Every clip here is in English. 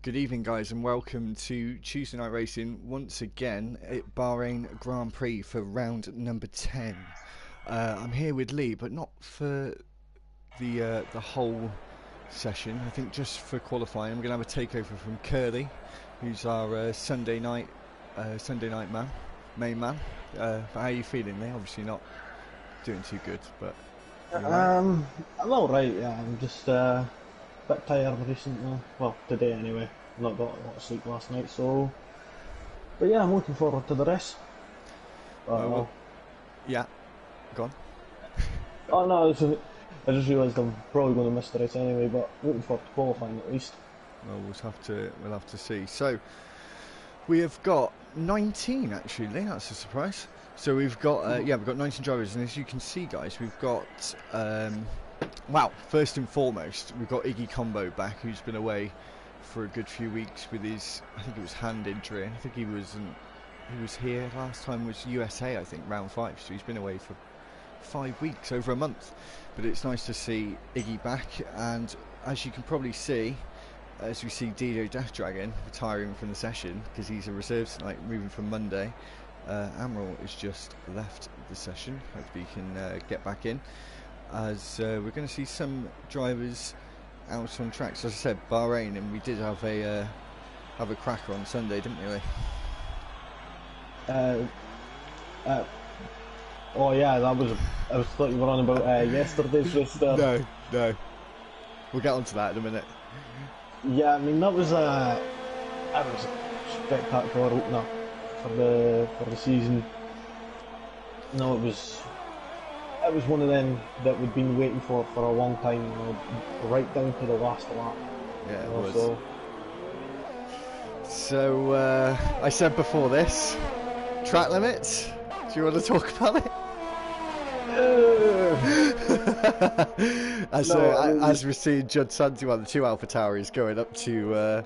Good evening, guys, and welcome to Tuesday Night Racing once again at Bahrain Grand Prix for round number 10. I'm here with Lee, but not for the whole session. I think just for qualifying. I'm going to have a takeover from Curly, who's our Sunday night main man. How are you feeling, Lee? Obviously not doing too good, but you all right? I'm alright, yeah, I'm just a bit tired recently, well, today anyway, not got a lot of sleep last night, but yeah, I'm looking forward to the race. Well, yeah, go on. Oh no, I just realised I'm probably going to miss the race anyway, but looking forward to qualifying at least. Well, we'll have to see. So we have got 19 actually. That's a surprise. So we've got we've got 19 drivers, and as you can see, guys, we've got wow. First and foremost, we've got Iggy Combo back, who's been away for a good few weeks with his, I think it was hand injury. I think he was here last time was USA, I think, round 5. So he's been away for 5 weeks, over a month. But it's nice to see Iggy back, and as you can probably see, as we see Dido Death Dragon retiring from the session because he's a reserve tonight, moving from Monday. Amaral has just left the session. Hopefully he can get back in, as we're going to see some drivers out on tracks. As I said, Bahrain, and we did have a cracker on Sunday, didn't we? Oh yeah, I thought you were on about yesterday's race there. No, we'll get onto that in a minute. Yeah, I mean that was a spectacular opener for the season. No, it was one of them that we'd been waiting for a long time, you know, right down to the last lap. Yeah, it was. So I said before this, track limits. Do you want to talk about it? As we're seeing Judd Santiwan, the 2 Alpha Tower, is going up to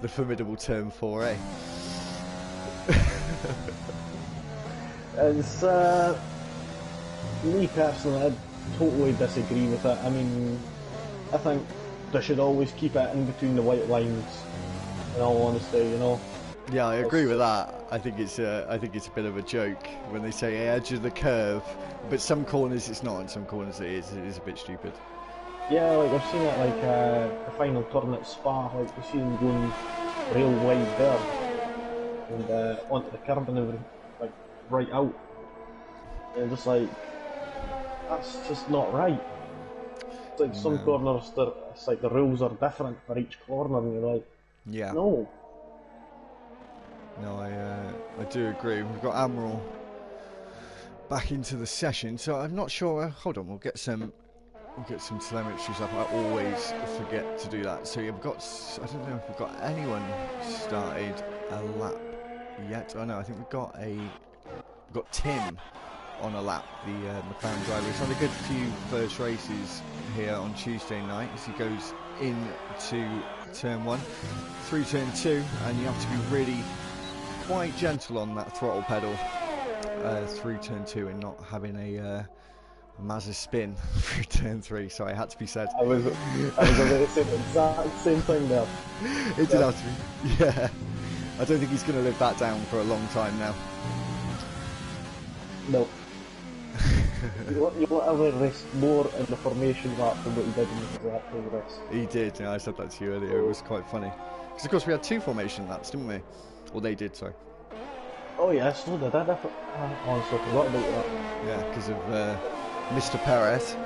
the formidable turn 4A. It's me personally, I totally disagree with it. I mean, I think they should always keep it in between the white lines. In all honesty, you know. Yeah, I agree with that. I think it's a bit of a joke when they say edge of the curve, but some corners it's not, and some corners it is. It is a bit stupid. Yeah, like I've seen it like the final turn at Spa, like you see them going real wide there and onto the curb and everything, like right out. And just like that's just not right. It's like some corners, it's like the rules are different for each corner, and you're like, yeah, no. No, I do agree. We've got Amaral back into the session, so I'm not sure. Hold on, we'll get some telemetries up. I always forget to do that. So you've got, I don't know if we've got anyone started a lap yet. Oh no, I think we've got Tim on a lap, the McLaren driver. He's had a good few first races here on Tuesday night as he goes into turn 1 through turn 2, and you have to be really quite gentle on that throttle pedal through turn 2 and not having a Mazda spin through turn 3. Sorry, it had to be said. I was about to say the exact same thing there. It did have to be. Yeah, I don't think he's going to live that down for a long time now. No. You won't ever race more in the formation lap than what he did in the actual race. He did, yeah, I said that to you earlier. It was quite funny. Because of course we had 2 formation laps, didn't we? Well, they did, sorry. Oh yes, no, did I? Honestly, I forgot about that. Yeah, because of Mr. Perez.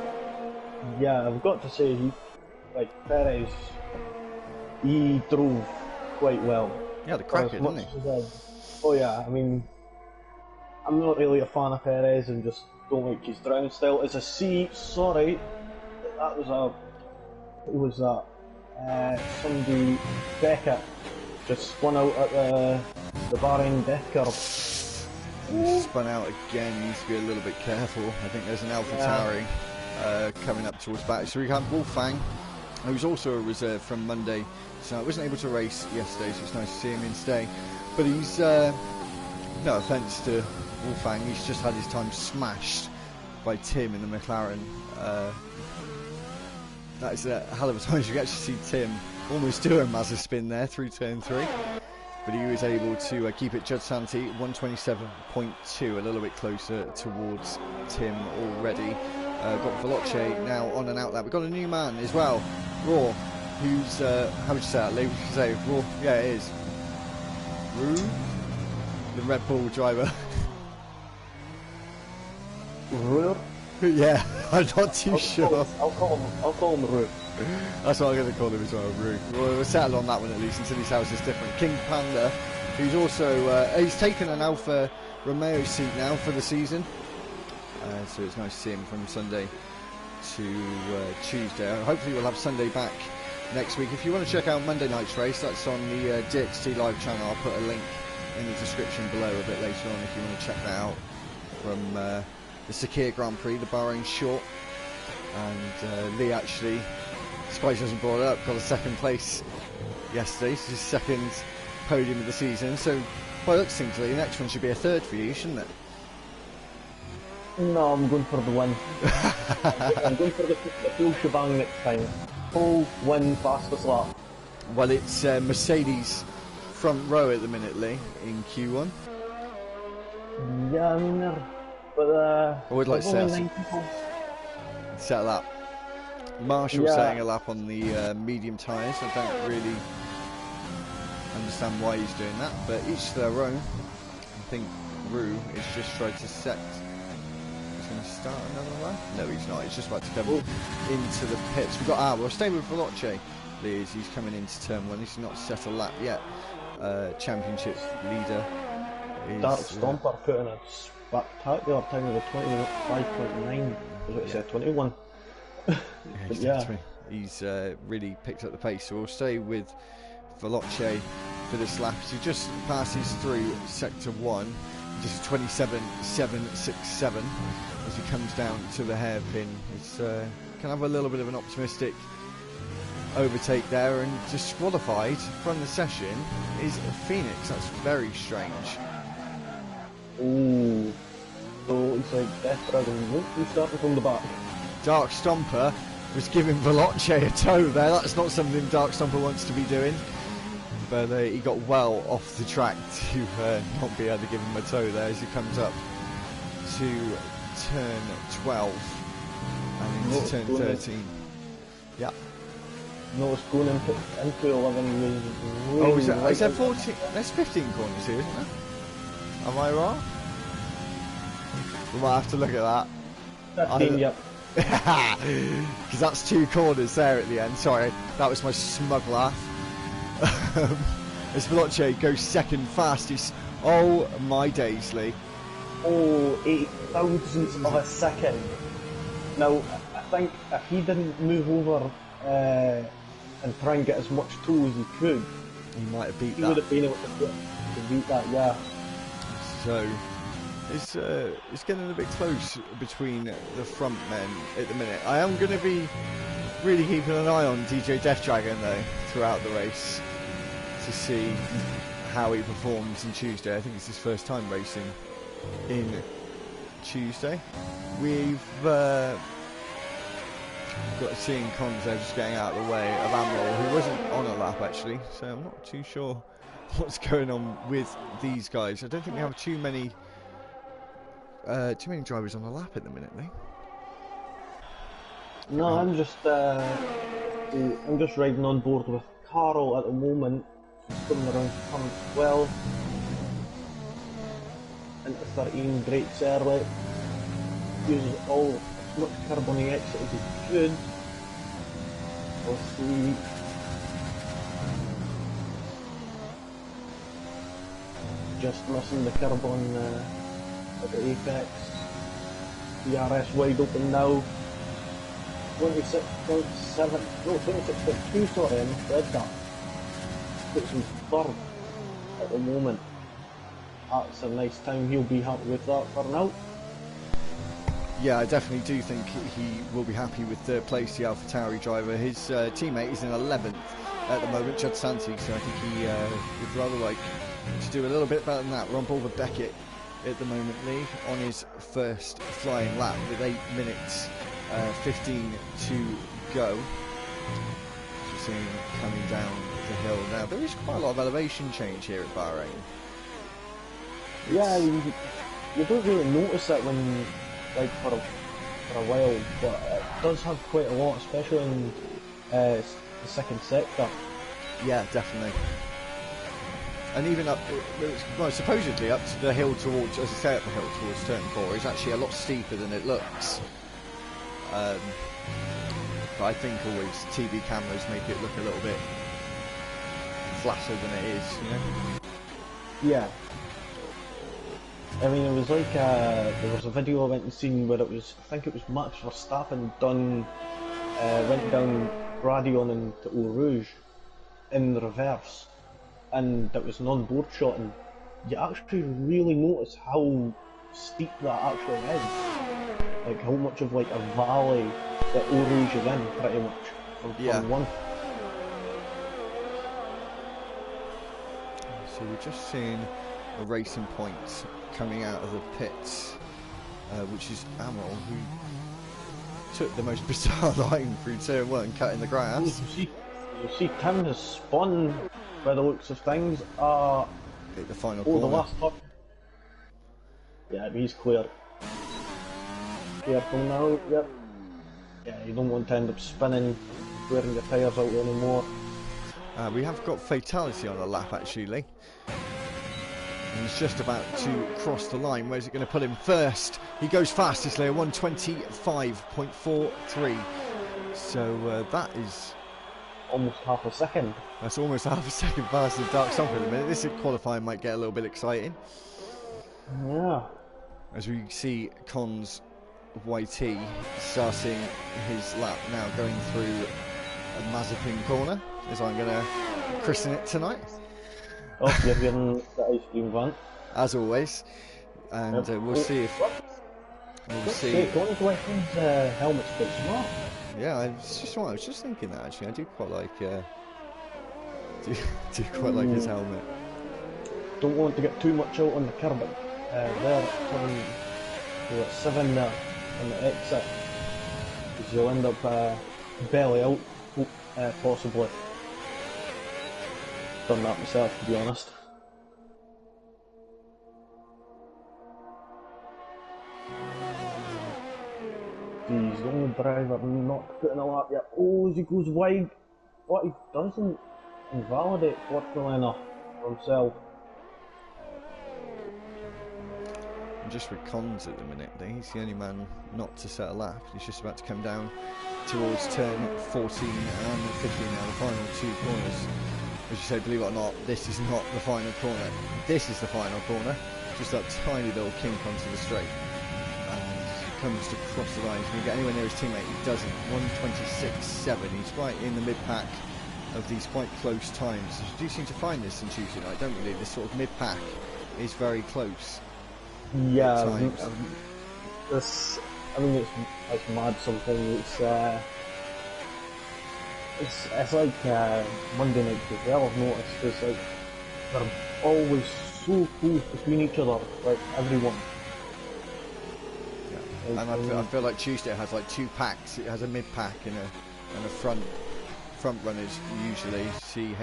Yeah, I've got to say, Perez, he drove quite well. Yeah, the cracker, didn't he? Oh yeah, I mean, I'm not really a fan of Perez and just don't like his driving style. As a C, sorry, that was who was that? Somebody, Beckett, just spun out at the Bahrain death curve. He spun out again, needs to be a little bit careful. I think there's an AlphaTauri coming up towards back. So we have Wolfgang, who's also a reserve from Monday, so I wasn't able to race yesterday, so it's nice to see him in today. But he's, no offence to Wolfgang, he's just had his time smashed by Tim in the McLaren. That is a hell of a time. You can actually see Tim almost do a massive spin there through turn 3. But he was able to keep it. Judd Santee, 127.2, a little bit closer towards Tim already. Got Veloce now on and out there. We've got a new man as well, Raw, who's, how would you say that, Lee? Would you say Raw? Yeah, it is. Rue? The Red Bull driver. Rue? Yeah, I'm not too sure. I'll call him Rue. That's what I'm going to call him as well, Rue. We'll settle on that one at least until his house is different. King Panda, who's also, he's taken an Alfa Romeo seat now for the season. So it's nice to see him from Sunday to Tuesday. Hopefully we'll have Sunday back next week. If you want to check out Monday night's race, that's on the DXT live channel. I'll put a link in the description below a bit later on if you want to check that out, from the Sakir Grand Prix, the Bahrain short. And Lee actually, surprised he hasn't brought it up, got a second place yesterday. This is his second podium of the season. So by looks things, Lee, the next one should be a third for you, shouldn't it? No, I'm going for the win. I'm going for the full shebang next time. Full win, fastest lap. Well, it's Mercedes front row at the minute, Lee, in Q1. Yeah, I mean, but I would like to set a lap. Marshall setting a lap on the medium tyres. I don't really understand why he's doing that, but each to their own. I think Rue is just trying to set. Going to start another lap? No, he's not. He's just about to come into the pits. We've got we'll stay with Veloce. He's coming into turn 1. He's not set a lap yet. Championship leader is Dark Stomper put in a spectacular time of the 25.9. Is what it said, 21. He's really picked up the pace. So we'll stay with Veloce for this lap. As he just passes through sector 1. Just 27.767 as he comes down to the hairpin. It's can have a little bit of an optimistic overtake there, and disqualified from the session is Phoenix. That's very strange. Ooh, so it's like Death Dragon. He's starting from the back. Dark Stomper was giving Veloce a tow there. That's not something Dark Stomper wants to be doing. But he got well off the track to not be able to give him a tow there as he comes up to turn 12 and into turn 13. Yeah. No, it's going into 11. Really is there 14? There's 15 corners here, isn't there? Am I wrong? We might have to look at that. 15, yep. Because that's 2 corners there at the end. Sorry, that was my smug laugh. As Veloce goes second fastest. Oh my days, Lee. Oh, 8 thousandths of a second. Now, I think if he didn't move over and try and get as much tow as he could, he might have beat that. He would have been able to beat that, yeah. So it's getting a bit close between the front men at the minute. I am going to be really keeping an eye on DJ Death Dragon though throughout the race to see how he performs in Tuesday. I think it's his first time racing in Tuesday. We've got seeing Cons there just getting out of the way of Admiral, who wasn't on a lap actually, so I'm not too sure what's going on with these guys. I don't think we have too many drivers on the lap at the minute, Lee. No, I'm just riding on board with Carl at the moment. She's coming around turn 12 into 13, brakes early, uses all as much carbon exit as he could. We'll see. Just missing the carbon at the apex. DRS wide open now. 26.7, no, 26.2, sorry, I misread that. Puts him third at the moment. That's a nice time, he'll be happy with that for now. Yeah, I definitely do think he will be happy with third place, the AlphaTauri driver. His teammate is in 11th at the moment, Judd Santee, so I think he would rather like to do a little bit better than that. We're on board with Beckett at the moment, Lee, on his first flying lap with 8 minutes 15 to go. Just seeing coming down the hill now. There is quite a lot of elevation change here at Bahrain. Yeah, you don't really notice it when, like, for a while, but it does have quite a lot, especially in the second sector. Yeah, definitely. And even up, well, supposedly up to the hill towards, as I say, up the hill towards turn 4 is actually a lot steeper than it looks. But I think always TV cameras make it look a little bit flatter than it is, you know? Yeah. I mean, it was like, there was a video I went and seen where it was, I think it was Max Verstappen went down Radion into Eau Rouge in the reverse, and it was an on-board shot, and you actually really notice how steep that actually is. Like how much of like a valley that Eau Rouge is in, pretty much, from turn 1. So we're just seeing a racing point coming out of the pits, which is Amal, who took the most bizarre line through turn 1, cutting the grass. You see Tim has spun, by the looks of things, hit the final corner. The last turn. Yeah, he's clear. Careful now, yep. Yeah, you don't want to end up spinning, wearing your tyres out anymore. We have got fatality on the lap, actually. And he's just about to cross the line. Where's it going to put him first? He goes fastest there, 1:25.43. So that is almost half a second. That's almost half a second faster than Dark Stomper at the minute. This qualifying might get a little bit exciting. Yeah. As we see Cons YT starting his lap now, going through a Mazepin corner, as I'm going to christen it tonight. Oh, you're getting the ice cream van. As always. And we'll see if... We'll see. Cons YT's helmet's quite smart. Yeah, I was just thinking that, actually. I do quite like... do quite like his helmet. Don't want to get too much out on the curb. There, turn 7 there on the exit, because you'll end up belly out, possibly. Done that myself, to be honest. He's the only driver not putting a lap yet. Oh, as he goes wide, what he doesn't invalidate Fortuna for himself. Just with Cons at the minute, he's the only man not to set a lap. He's just about to come down towards turn 14 and 15 now, the final 2 corners. As you say, believe it or not, this is not the final corner. This is the final corner. Just that tiny little kink onto the straight. And he comes to cross the line. Can he get anywhere near his teammate? He doesn't. 1:26.7. He's right in the mid-pack of these quite close times. You do seem to find this in Tuesday night, don't you? This sort of mid-pack is very close. Yeah, this. I mean, it's mad. Something. It's like Monday Night Football. I've noticed. It's like they're always so close between each other. Like everyone. Yeah. Like, and I feel like Tuesday has like 2 packs. It has a mid pack and a front runners usually. See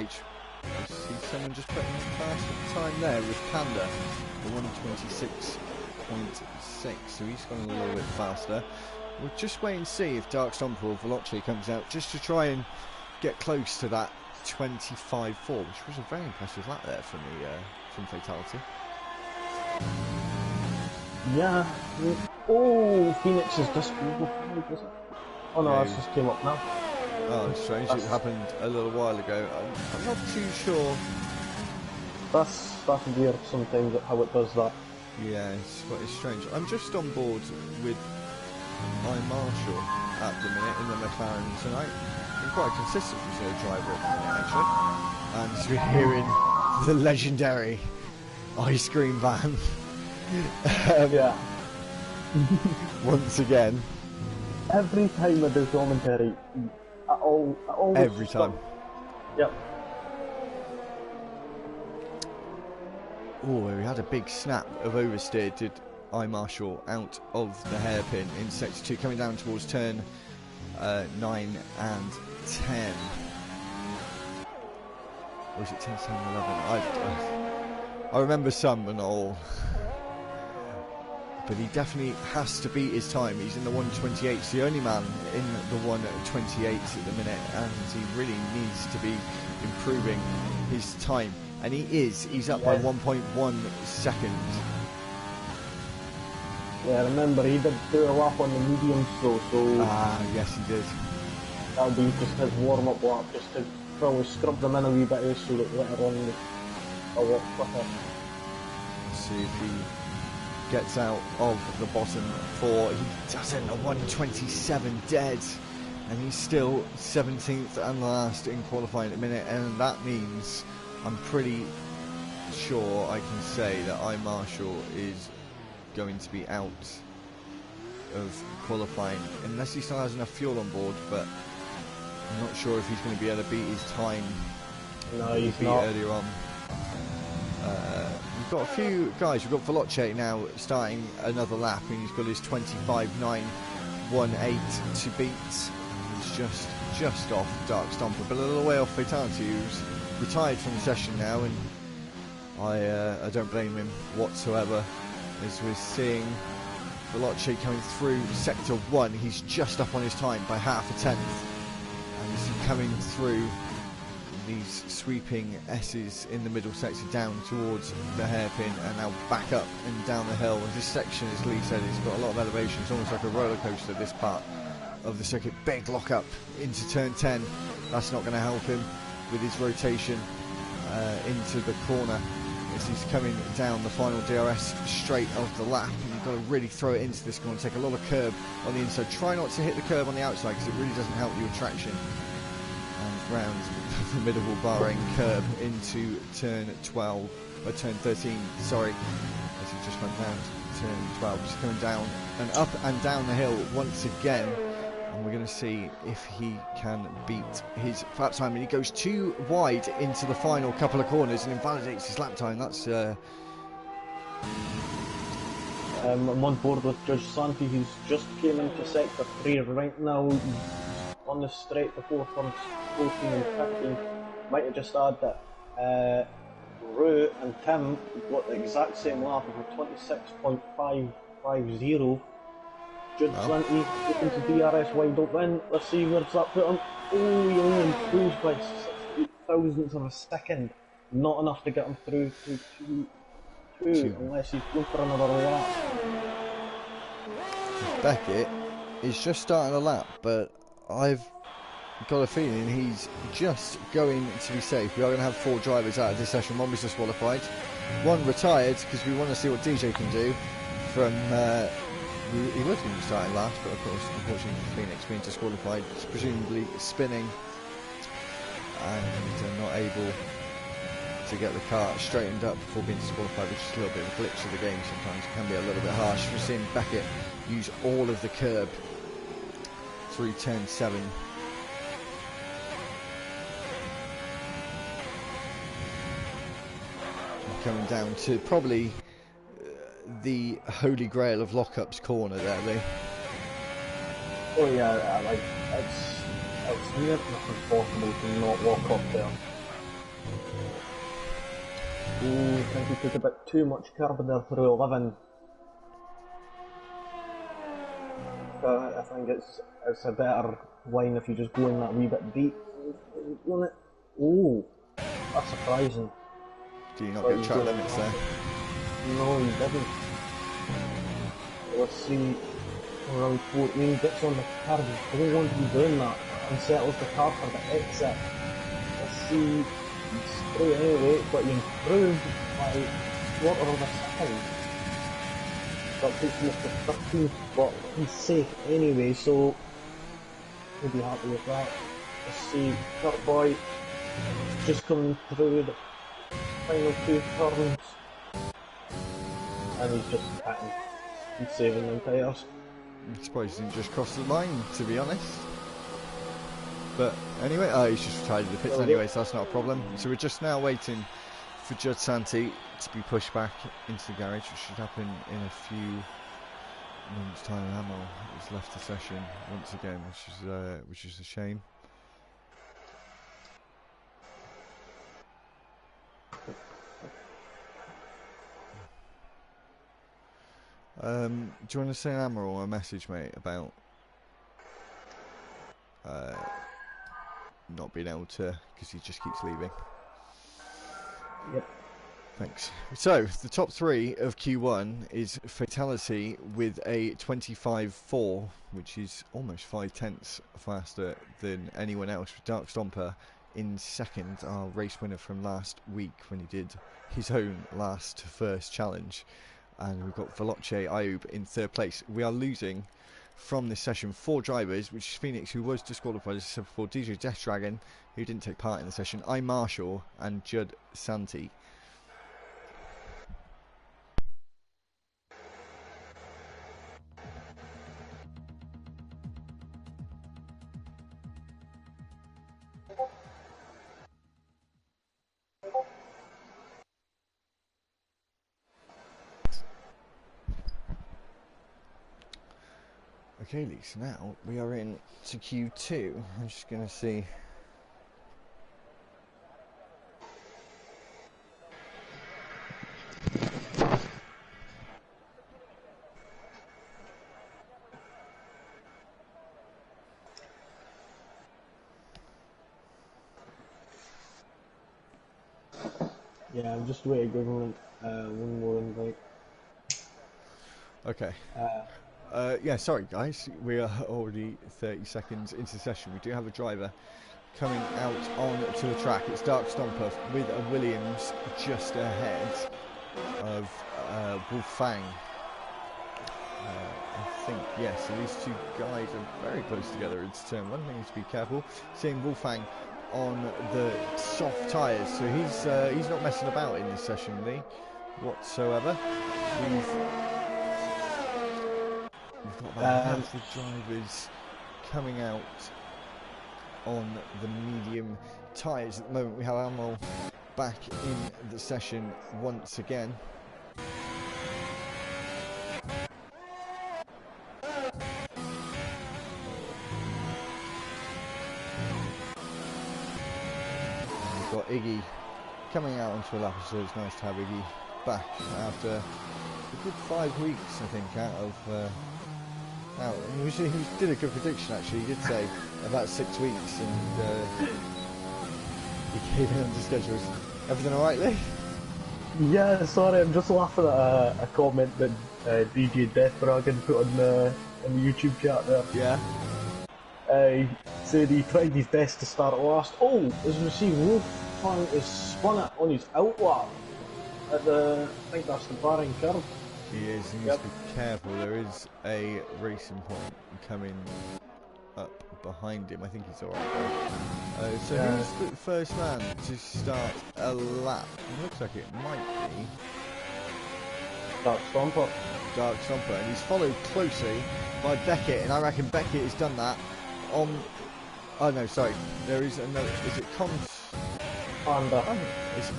someone just put fast time there with Panda. The 1:26.6, so he's gone a little bit faster. We'll just wait and see if Dark Stomper or Veloce comes out, just to try and get close to that 25.4, which was a very impressive lap there from Fatality. Yeah. Oh, Phoenix is just... Oh no, that just came up now. Oh, it's strange. It happened a little while ago. I'm not too sure. That's weird sometimes how it does that. Yeah, it's strange. I'm just on board with Marshall at the minute in the McLaren tonight. Been quite a consistent reserve driver at the minute, actually. And we're hearing the legendary ice cream van. Yeah. Once again. Every time I do commentary, I always every time. Yep. Oh, we had a big snap of oversteer, did Marshall out of the hairpin in sector 2, coming down towards turn 9 and 10. Or is it 10, 7, 11? I remember some and all. But he definitely has to beat his time. He's in the 1:28. He's the only man in the 1:28 at the minute, and he really needs to be improving his time. And he is. He's up by 1.1 seconds. Yeah, remember, he did do a lap on the mediums though, so... Ah, yes he did. That'll be just his warm-up lap, just to probably scrub them in a wee bit so that later on they'll walk quicker. Let's see if he gets out of the bottom four. He doesn't. A 1:27 dead. And he's still 17th and last in qualifying at the minute, and that means I'm pretty sure I can say that Marshall is going to be out of qualifying unless he still has enough fuel on board, but I'm not sure if he's going to be able to beat his time. No, he's not. Earlier on. We've got a few guys. We've got Veloce now starting another lap, and he's got his 25.918 to beat. He's just off Dark Stomper, but a little way off Fatality, who's retired from the session now, and I don't blame him whatsoever. As we're seeing Veloce coming through Sector 1, he's just up on his time by half a tenth, and he's coming through these sweeping S's in the middle sector down towards the hairpin, and now back up and down the hill. This section, as Lee said, it's got a lot of elevation. It's almost like a roller coaster, this part of the circuit. Big lock up into turn 10. That's not going to help him with his rotation into the corner as he's coming down the final DRS straight of the lap. And you've got to really throw it into this corner, take a lot of curb on the inside. Try not to hit the curb on the outside because it really doesn't help you with traction. And round the formidable Bahrain curb into turn 12, or turn 13, sorry, as he just went down to turn 12. He's coming down and up and down the hill once again, and we're going to see if he can beat his lap time. And he goes too wide into the final couple of corners and invalidates his lap time. That's I'm on board with Judge Santi, who's just came into Sector 3 right now. On the straight before turns 14 and 15. Might have just add that Rue and Tim got the exact same lap of a 26.550. Judd Slanty looking to DRS wide open. Let's see where's that put him. Oh, he only improves by 68 thousandths of a second. Not enough to get him through to 2 unless he's going for another lap. Beckett is just starting a lap, but I've got a feeling he's just going to be safe. We are going to have 4 drivers out of this session. 1 was disqualified, 1 retired because we want to see what DJ can do. From he was going to be starting last, but of course, unfortunately, Phoenix being disqualified, presumably spinning and not able to get the car straightened up before being disqualified, which is a little bit of a glitch of the game. Sometimes it can be a little bit harsh. We're seeing Beckett use all of the curb through turn 7. Coming down to probably the holy grail of lockups corner there, Lee. Oh yeah, like it's near enough impossible to not lock up there. Oh, I think he took a bit too much curb there through 11. I think it's a better line if you just go in that wee bit deep. Oh, that's surprising. Do you not get track limits there? No, he didn't. Let's see. Around 14, gets on the curb. He doesn't want to be doing that. And settles the car for the exit. Let's see. He's through anyway, but he improved by a quarter of a second. That takes him up to 13th, but he's safe anyway, so we'll be happy with that. Let's see. Kurt Boy just coming through the final 2 turns, and he's just hitting. He's saving them tyres. I suppose he didn't just cross the line, to be honest. But anyway, he's just retired the pits anyway, so that's not a problem. So we're just now waiting for Judd Santi to be pushed back into the garage, which should happen in a few moments' time. Hamill has left the session once again, which is a shame. Do you want to send Amaral a message, mate, about not being able to, because he just keeps leaving? Yep. Thanks. So, the top 3 of Q1 is Fatality with a 25.4, which is almost 5/10 faster than anyone else, with Dark Stomper in second, our race winner from last week when he did his own first challenge. And we've got Veloce Ayub in third place. We are losing from this session 4 drivers, which is Phoenix, who was disqualified, as I said before, DJ Death Dragon, who didn't take part in the session, I Marshall, and Judd Santi. Okay, Lisa, now we are in to Q2. I'm just going to see. Yeah, I'm just waiting for one more invite. Okay. Yeah, sorry guys, we are already 30 seconds into the session. We do have a driver coming out onto the track. It's Dark Stomper with a Williams just ahead of Wolfang. I think, yes, so these 2 guys are very close together into turn 1. They need to be careful. Seeing Wolfang on the soft tyres, so he's not messing about in this session, Lee, whatsoever. We've got about half the drivers coming out on the medium tyres at the moment. We have Amal back in the session once again. We've got Iggy coming out onto a lap, so it's nice to have Iggy back after a good 5 weeks, I think, out of... he did a good prediction actually. He did say about 6 weeks, and he came in under schedule. Everything alright, Lee? Yeah, sorry, I'm just laughing at a comment that DJ Death Dragon put on the YouTube chat there. Yeah. He said he tried his best to start last. Oh, as we see, Wolfgang has spun it on his outlap at I think that's the Bahrain curve. He is, he needs to be careful. There is a racing point coming up behind him. I think he's alright though. So who's the first man to start a lap? It looks like it might be Dark Stomper. Dark Stomper, and he's followed closely by Beckett, and I reckon Beckett has done that on... Oh no, sorry. There is another... Is it Panda. It's...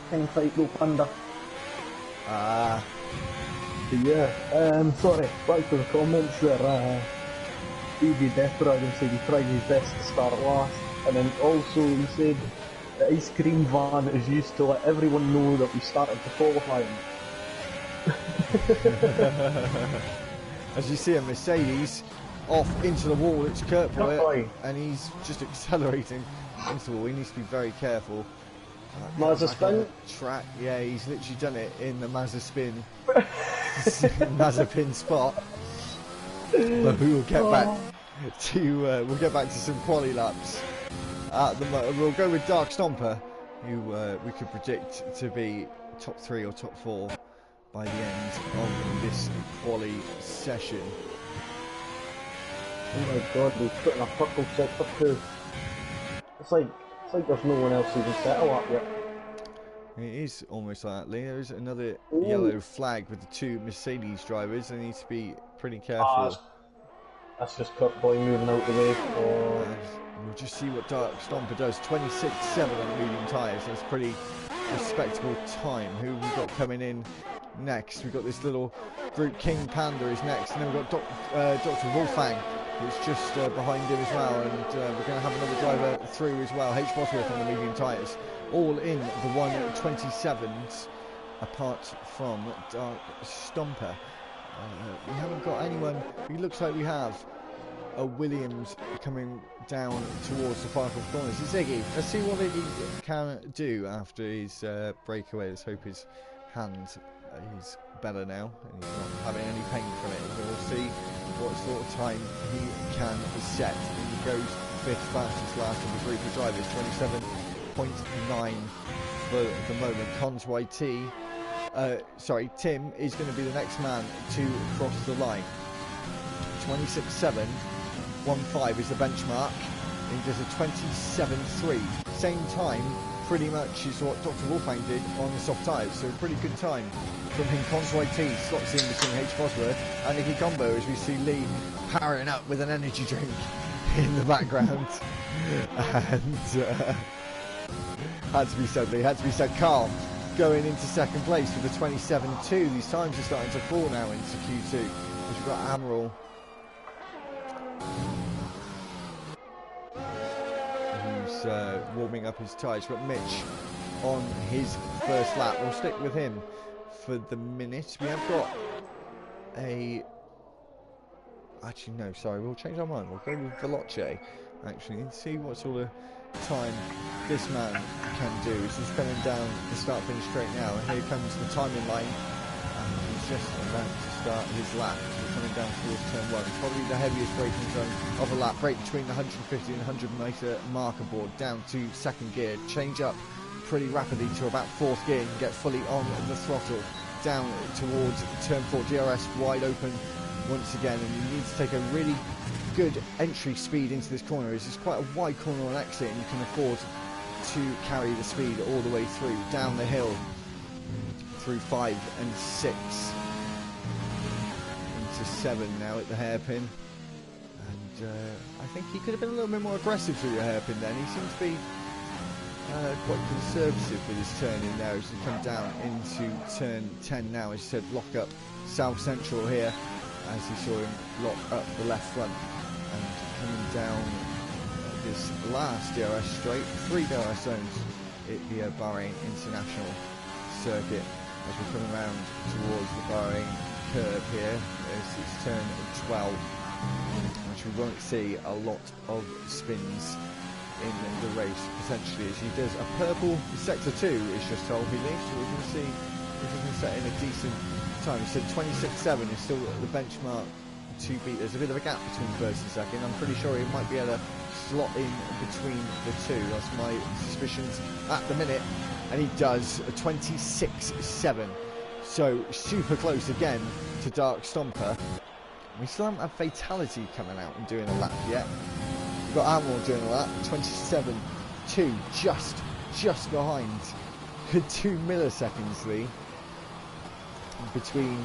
King Fight Go Panda. Ah. Yeah, sorry, back to the comments there. BB Death Dragon said he tried his best to start last, and then also he said the ice cream van is used to let everyone know that we started to qualify him. As you see a Mercedes off into the wall, it's Kurt Boyer, and he's just accelerating into the wall. He needs to be very careful. Mazda spin? Track, yeah, he's literally done it in the Mazda spin, Mazda pin spot. But we will get back to some quali laps. We'll go with Dark Stomper, who we could predict to be top 3 or top 4 by the end of this quali session. Oh my god, he's putting a purple sector too. It's like there's no one else who can settle up yet. It is almost like that, Lee. There is another yellow flag with the 2 Mercedes drivers. They need to be pretty careful. That's just Kurt Boy moving out the way. We'll just see what Dark Stomper does. 26.7 on the medium tyres. That's pretty respectable time. Who have we got coming in next? We've got this little group. King Panda is next, and then we've got Dr. Wolfgang, who's just behind him as well, and we're going to have another driver through as well. H. Bosworth on the medium tyres, all in the 127s. apart from Dark Stomper. We haven't got anyone. It looks like we have a Williams coming down towards the final corners. It's Iggy. Let's see what Iggy can do after his breakaway. Let's hope his hand is better now and he's not having any pain from it. We'll see what sort of time he can set. He goes fifth fastest last of the group of drivers, 27.9 for the moment. Conway Tim is going to be the next man to cross the line. 26.715 is the benchmark. He does a 27.3. Same time, pretty much, is what Dr. Wolfgang did on the soft tyres. So a pretty good time from him. Conway T slots in between H. Bosworth and Nicky Combo as we see Lee powering up with an energy drink in the background. And had to be said, Lee, had to be said. Carl going into second place with a 27.2. These times are starting to fall now into Q2. We've got Amaral, who's warming up his tyres. We've got Mitch on his first lap. We'll stick with him for the minute. We have got a... Actually, no, sorry, we'll change our mind. We'll go with Veloce, actually, and see what sort of time this man can do. As he's coming down the start-finish straight now, and here comes the timing line, and he's just about to start his lap. We're coming down towards turn 1. Probably the heaviest braking zone of a lap. Brake between the 150 and 100 metre marker board, down to second gear. Change up pretty rapidly to about fourth gear and get fully on the throttle. Down towards turn 4, DRS wide open once again, and you need to take a really good entry speed into this corner. It's quite a wide corner on exit, and you can afford to carry the speed all the way through, down the hill, through 5 and 6, into 7 now at the hairpin. And I think he could have been a little bit more aggressive through the hairpin then. He seems to be quite conservative with his turn in there as we come down into turn 10 now. As you said, lock up South Central here, as you saw him lock up the left front. And coming down this last DRS straight, 3 DRS zones at the Bahrain International Circuit. As we're coming around towards the Bahrain curve here, it's turn 12, which we won't see a lot of spins in the race potentially, as he does a purple sector 2, it's just told me, so we're going to see if we can set in a decent time. He said 26.7 is still the benchmark to beat. There's a bit of a gap between first and second. I'm pretty sure he might be able to slot in between the two. That's my suspicions at the minute, and he does a 26.7. So super close again to Dark Stomper. We still haven't had Fatality coming out and doing a lap yet. We've got Admiral doing a lap, 27.2, just behind 2 milliseconds, Lee, between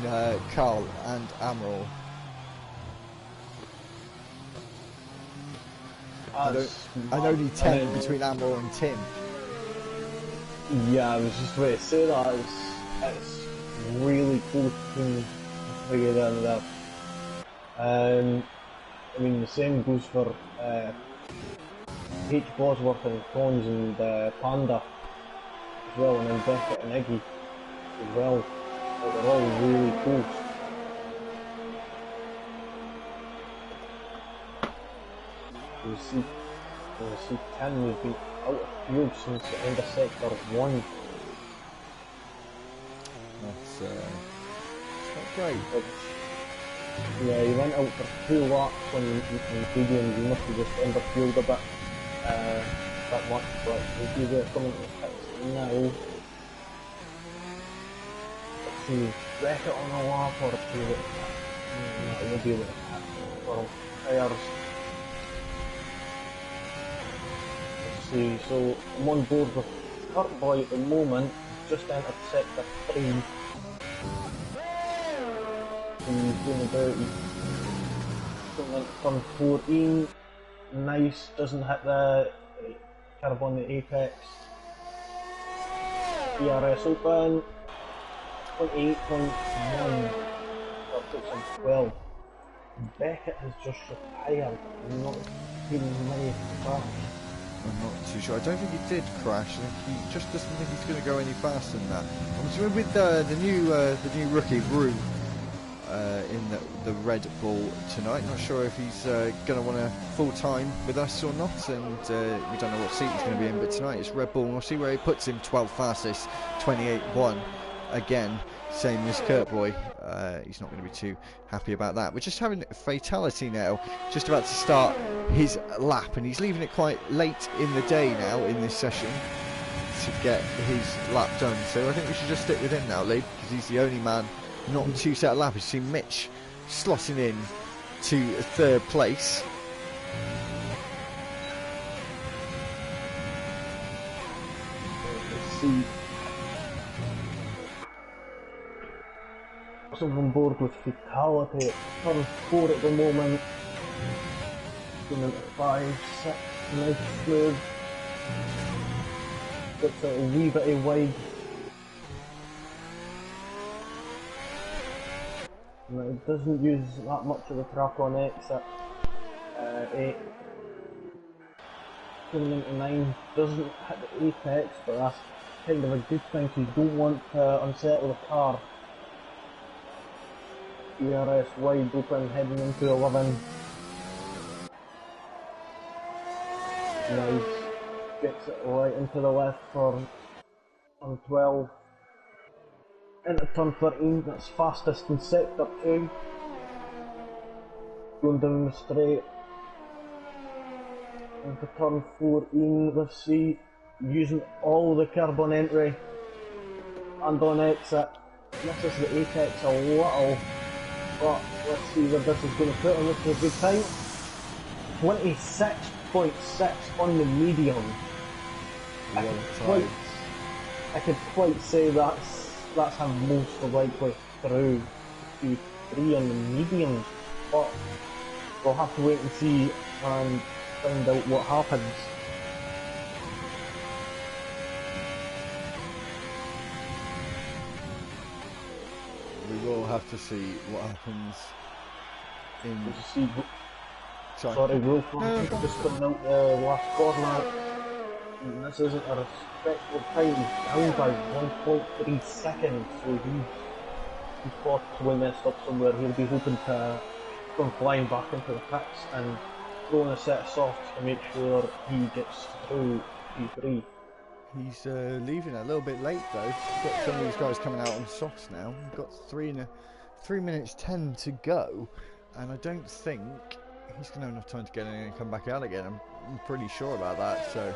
Carl and Amaral. And only 10 between Amaral and Tim. Yeah, I was just about to say that. It's really close between the guy down there. I mean, the same goes for H. Bosworth and Cons and Panda as well, and then Beckett and Iggy as well. So they're all really close. You see 10 has been out of field since the end of sector 1. That's not great. But, yeah, he went out for 2 laps when Canadians, he must have just underfueled a bit that much, but he's coming to the pits now. Let's see, Beckett on the lap or 2 that he'll be able to catch for tyres. Let's see, so I'm on board with Kurt Boy at the moment, just entered sector 3. He's doing about, turn 14, nice, doesn't hit the curve on the apex. DRS open, 28.1, that puts him 12. Beckett has just retired, not even many crashes. I'm not too sure. I don't think he did crash. I think he just doesn't think he's going to go any faster than that. I'm assuming with the new rookie Brew in the Red Bull tonight. Not sure if he's going to want to full time with us or not, and we don't know what seat he's going to be in. But tonight it's Red Bull, and we'll see where he puts him. 12th fastest, 28.1 again. Same as Kurt Boy. He's not going to be too happy about that. We're just having a fatality now, just about to start his lap, and he's leaving it quite late in the day now in this session to get his lap done. So I think we should just stick with him now, Lee, because he's the only man not too set a lap. You see Mitch slotting in to 3rd place. Let's see. Someone on board with fatality at turn 4 at the moment. Going into 5, 6, nice smooth. Gets it a wee bit wide. And it doesn't use that much of the track on exit 8. Coming into 9, doesn't hit the apex, but that's kind of a good thing, because you don't want to unsettle the car. ERS wide open, heading into 11. Nice. Gets it right into the left for turn 12. Into turn 13, that's fastest in sector 2. Going down the straight. Into turn 14, let's see. Using all the curb on entry and on exit. Misses the apex a little. But let's see where this is going to put him. This is a good time. 26.6 on the medium. I could quite say that's him most likely through Q3 on the medium. But we'll have to wait and see and find out what happens. We will have to see what happens in... Sorry, Wolf, just coming out the last corner. And this isn't a respectable time, down by 1.3 seconds, so he's possibly messed up somewhere. He'll be hoping to come flying back into the pits and throwing a set of softs to make sure he gets through Q3. He's leaving a little bit late though. We've got some of these guys coming out on softs now. We've got 3 minutes 10 to go, and I don't think he's going to have enough time to get in and come back out again. I'm pretty sure about that, so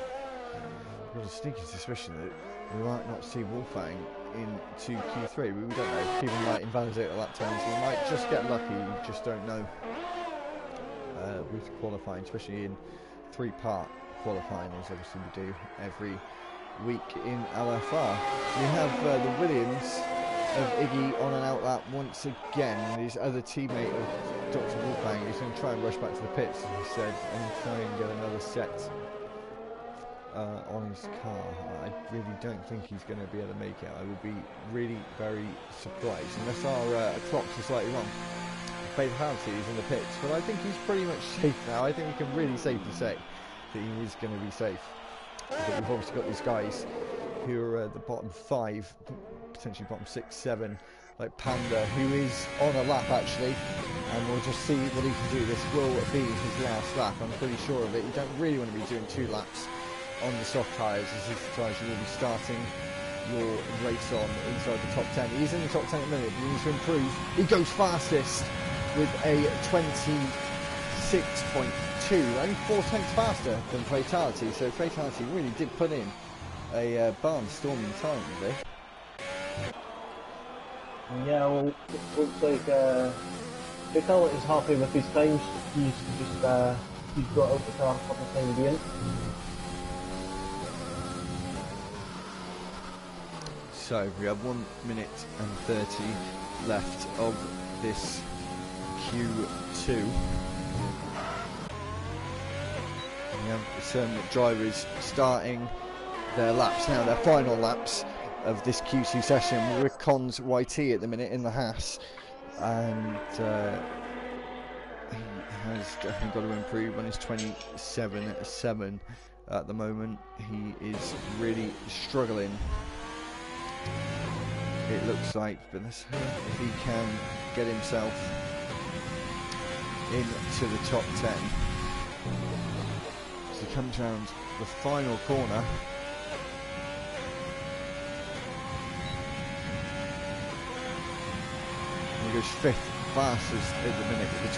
I've got a sneaky suspicion that we might not see Wolfgang into Q3, but we don't know. People might invalidate a lap time, so we might just get lucky. You just don't know with qualifying, especially in 3-part qualifying, as obviously we do every week in LFR. We have the Williams of Iggy on an out lap once again. His other teammate of Dr. Wolfgang is going to try and rush back to the pits, as he said, and try and get another set on his car. I really don't think he's going to be able to make it. I would be really very surprised, unless our clocks are slightly wrong. Fatality is in the pits, but I think he's pretty much safe now. I think we can really safely say that he is going to be safe. But we've obviously got these guys who are at the bottom 5, potentially bottom 6, 7, like Panda, who is on a lap actually, and we'll just see what he can do. This will be his last lap, I'm pretty sure of it. You don't really want to be doing 2 laps on the soft tyres, as this is the tyres you will be starting your race on inside the top 10. He's in the top 10 at the minute, but he needs to improve. He goes fastest with a 26.2, only 4/10 faster than Fatality, so Fatality really did put in a barnstorming time there. Yeah, well, it looks like Fatality's happy with his times. He's got out the car for the time being. So we have 1 minute and 30 left of this Q2. We have some drivers starting their laps now, their final laps of this Q2 session. We're with Cons YT at the minute in the Haas, and he has definitely got to improve on his 27.7 at the moment. He is really struggling, it looks like, but let's hope if he can get himself into the top 10. As he comes round the final corner. He goes 5th fastest at the minute with a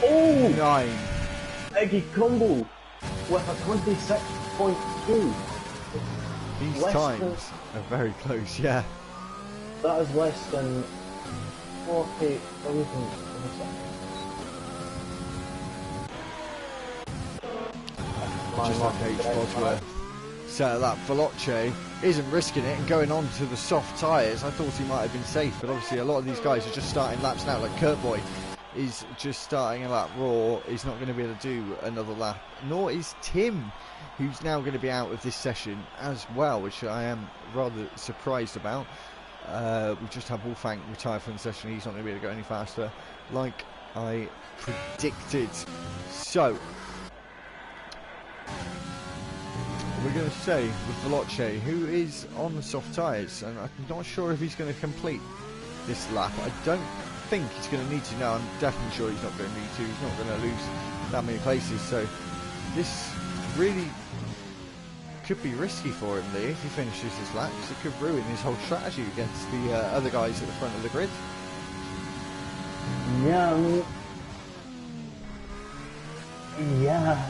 26.9. Iggy Combo with a 26.2. These times are very close, yeah. That is less than 40,000. Just like H. Bosworth set that. Veloce isn't risking it and going on to the soft tyres. I thought he might have been safe, but obviously a lot of these guys are just starting laps now. Like Kurt Boy is just starting a lap raw. He's not going to be able to do another lap, nor is Tim, who's now going to be out of this session as well, which I am rather surprised about. We just had Wolfgang retire from the session. He's not going to be able to go any faster, like I predicted. So we're going to stay with Veloce, who is on the soft tyres, and I'm not sure if he's going to complete this lap. I don't think he's going to need to. No, I'm definitely sure he's not going to need to. He's not going to lose that many places, so this really could be risky for him, Lee, if he finishes this lap, because it could ruin his whole strategy against the other guys at the front of the grid. Yeah, I mean, yeah.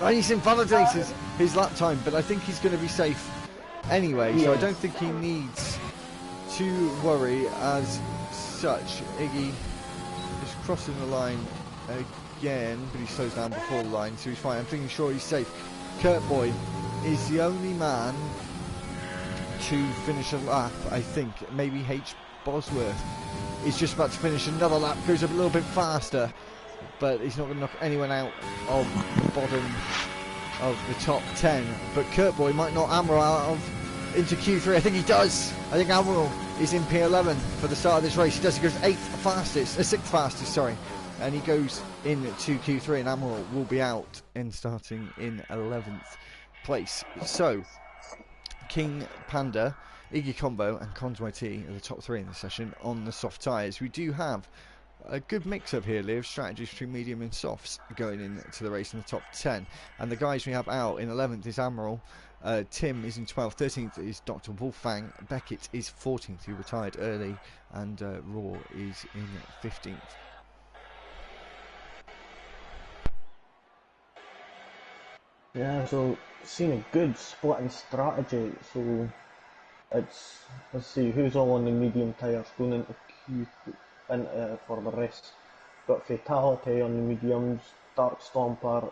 And he's invalidated his lap time, but I think he's going to be safe anyway, so I don't think he needs to worry as such. Iggy is crossing the line again, but he slows down before the line, so he's fine. I'm thinking sure he's safe. Kurt Boy is the only man to finish a lap, I think. Maybe H. Bosworth is just about to finish another lap, goes a little bit faster, but he's not going to knock anyone out of the bottom of the top 10. But Kurt Boy might knock Amaral out of into Q3. I think he does. I think Amaral is in P11 for the start of this race. He does. He goes 6th fastest, sorry. And he goes into Q3, and Amaral will be out and starting in 11th place. So, King Panda, Iggy Combo and Conway T are the top 3 in the session on the soft tyres. We do have a good mix-up here, Lee, of strategies between medium and softs going into the race in the top 10. And the guys we have out in 11th is Amaral, Tim is in 12th, 13th is Dr. Wolfgang, Beckett is 14th, who retired early, and Raw is in 15th. Yeah, so seeing a good splitting strategy. So it's, let's see who's all on the medium tyres going into for the rest. Got Fatality on the mediums, Dark Stomper,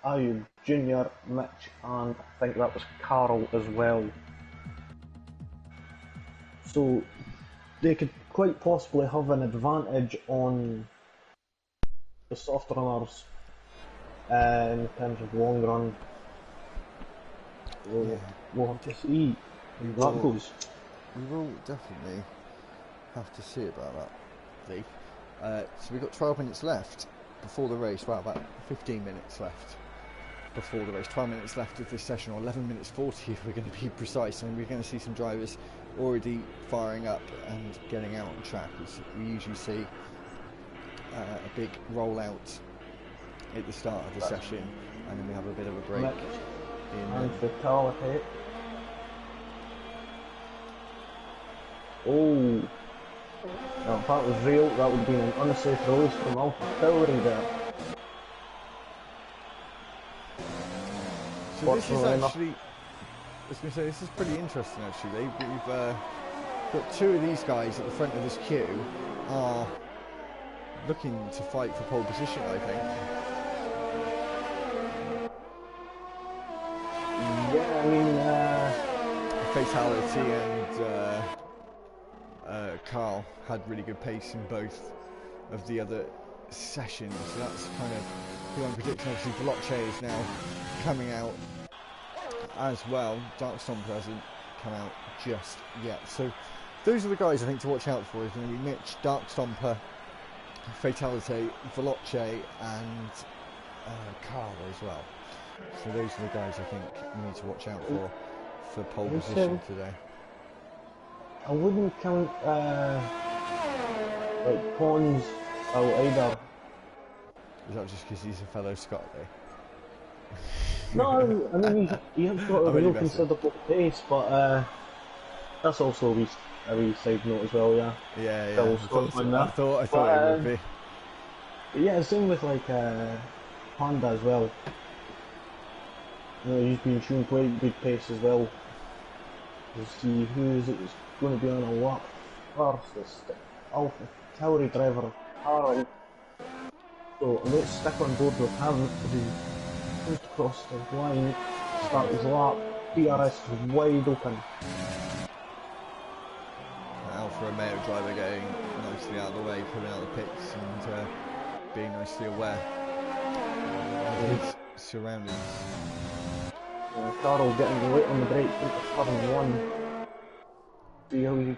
Ayub Junior, Mitch, and I think that was Carl as well. So they could quite possibly have an advantage on the soft runners in terms of long run. We'll have to see how that goes. We will definitely have to see about that, Lee. So we've got 12 minutes left before the race. Well, about 15 minutes left before the race. 12 minutes left of this session, or 11 minutes 40 if we're going to be precise. And we're going to see some drivers already firing up and getting out on track. As we usually see a big rollout at the start of the session, and then we have a bit of a break. And Fatality. Oh, now if that was real, that would have been an unsafe release from Alpha Tauri there. So this is actually, I was going to say, this is pretty interesting actually. We've got 2 of these guys at the front of this queue are looking to fight for pole position, I think. Yeah, I mean, Fatality and Carl had really good pace in both of the other sessions, so that's kind of who I'm predicting. Obviously Veloce is now coming out as well. Darkstorm hasn't come out just yet, so those are the guys I think to watch out for. Is going to be Mitch, Darkstomper, Fatality, Veloce and Carl as well. So those are the guys I think you need to watch out for pole I would position say- today. I wouldn't count like Pons out either. Is that just because he's a fellow Scot, though? No, I mean he has got a I'm only real messing. considerable pace, but that's also a wee side note as well. Yeah. Yeah, yeah. Fellow I thought, Scotsman I there. thought it But, would be. But yeah, same with like Honda as well. You know, he's been showing quite good pace as well. We'll see who's going to be on a lap first. It's the Alpha Tauri driver, Harald. So let's stick on board with him as he comes across the line, start his lap. DRS is wide open. Alfa Romeo driver getting nicely out of the way, coming out of the pits and being nicely aware of his surroundings. Carl getting late on the brakes into turn 1. See how he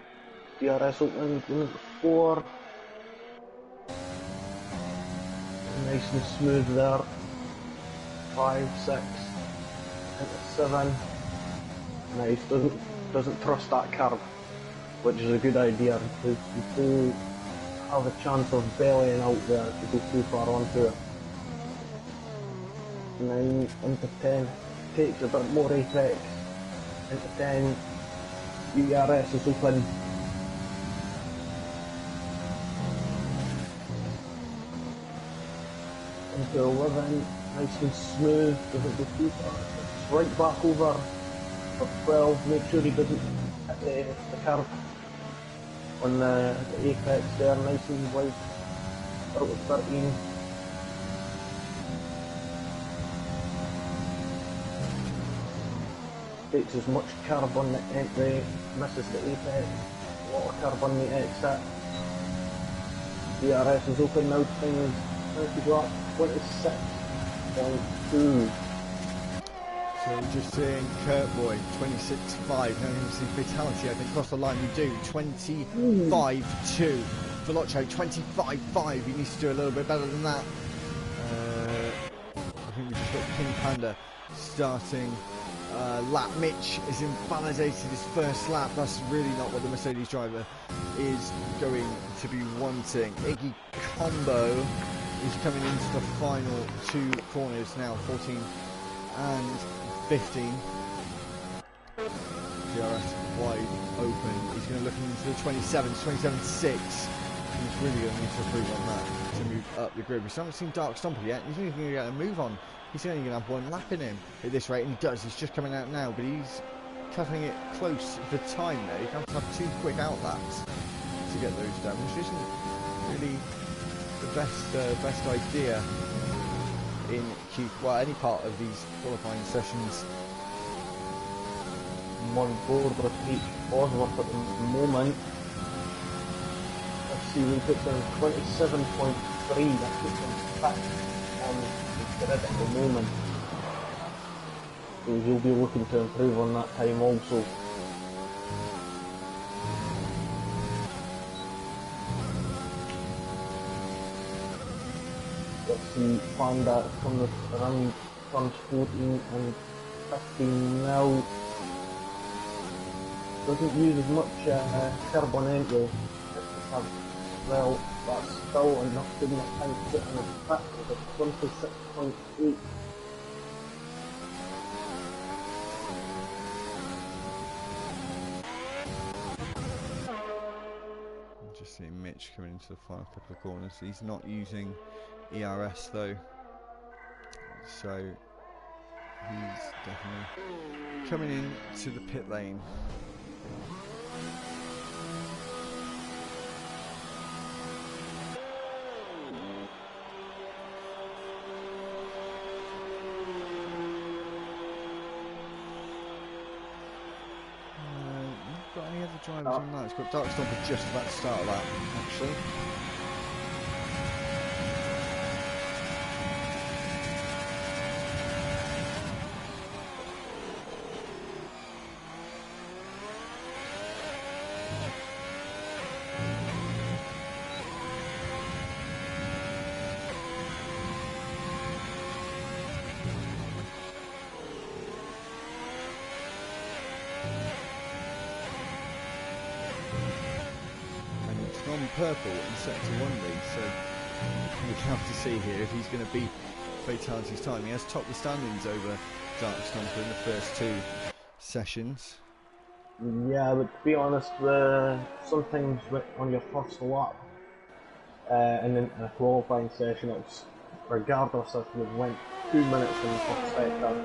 DRS opening, going into 4. Nice and smooth there. 5, 6, into 7. Nice, doesn't trust that curve, which is a good idea because you do have a chance of bellying out there if you go too far onto it. 9 into 10, takes a bit more apex. Into 10, ERS is open. Into 11, nice and smooth, doesn't go too far. It's right back over for 12, make sure he doesn't hit the curve on the apex there, nice and wide. Out of 13. Takes as much curve on the entry, misses the apex, a lot of curve on the exit. DRS is open now, things to go up 26.2. So just seeing Kurt Boyd, 26.5, now you see fatality, I think across the line we do, 25.2. Veloce, 25.5, he needs to do a little bit better than that. I think we just got King Panda starting lap. Mitch has invalidated his first lap. That's really not what the Mercedes driver is going to be wanting. Iggy Combo is coming into the final 2 corners now, 14 and 15. DRS wide open. He's going to look into the 27, 27.6. He's really going to need to improve on that to move up the grid. We still haven't seen Dark Stomper yet. He's only going to get a move on. He's only going to have 1 lap in him at this rate, and he does. He's just coming out now, but he's cutting it close for time there. You have to have 2 quick out laps to get those done, which isn't really the best idea in any part of these qualifying sessions. I'm on board with Pete Bosworth at the moment. Let's see, we put down 27.3, that puts him back on the grid at the moment. So he'll be looking to improve on that time also. Let's see, Panda from the around turns 14 and 15 now. Doesn't use as much carbon entry as the have well, that's still enough good enough time to get on the track with a 26.8. Just seeing Mitch coming into the final couple of corners. He's not using ERS though, so he's definitely coming into the pit lane. Got any other drivers on that? It's got Dark Stomper just about to start that, actually. purple in Sector 1 lead, so we can have to see here if he's going to beat Fatality's time. He has topped the standings over Dark Stomper in the first 2 sessions. Yeah, but to be honest, sometimes on your first lap, and in a qualifying session, it's regardless if you went 2 minutes in the first sector,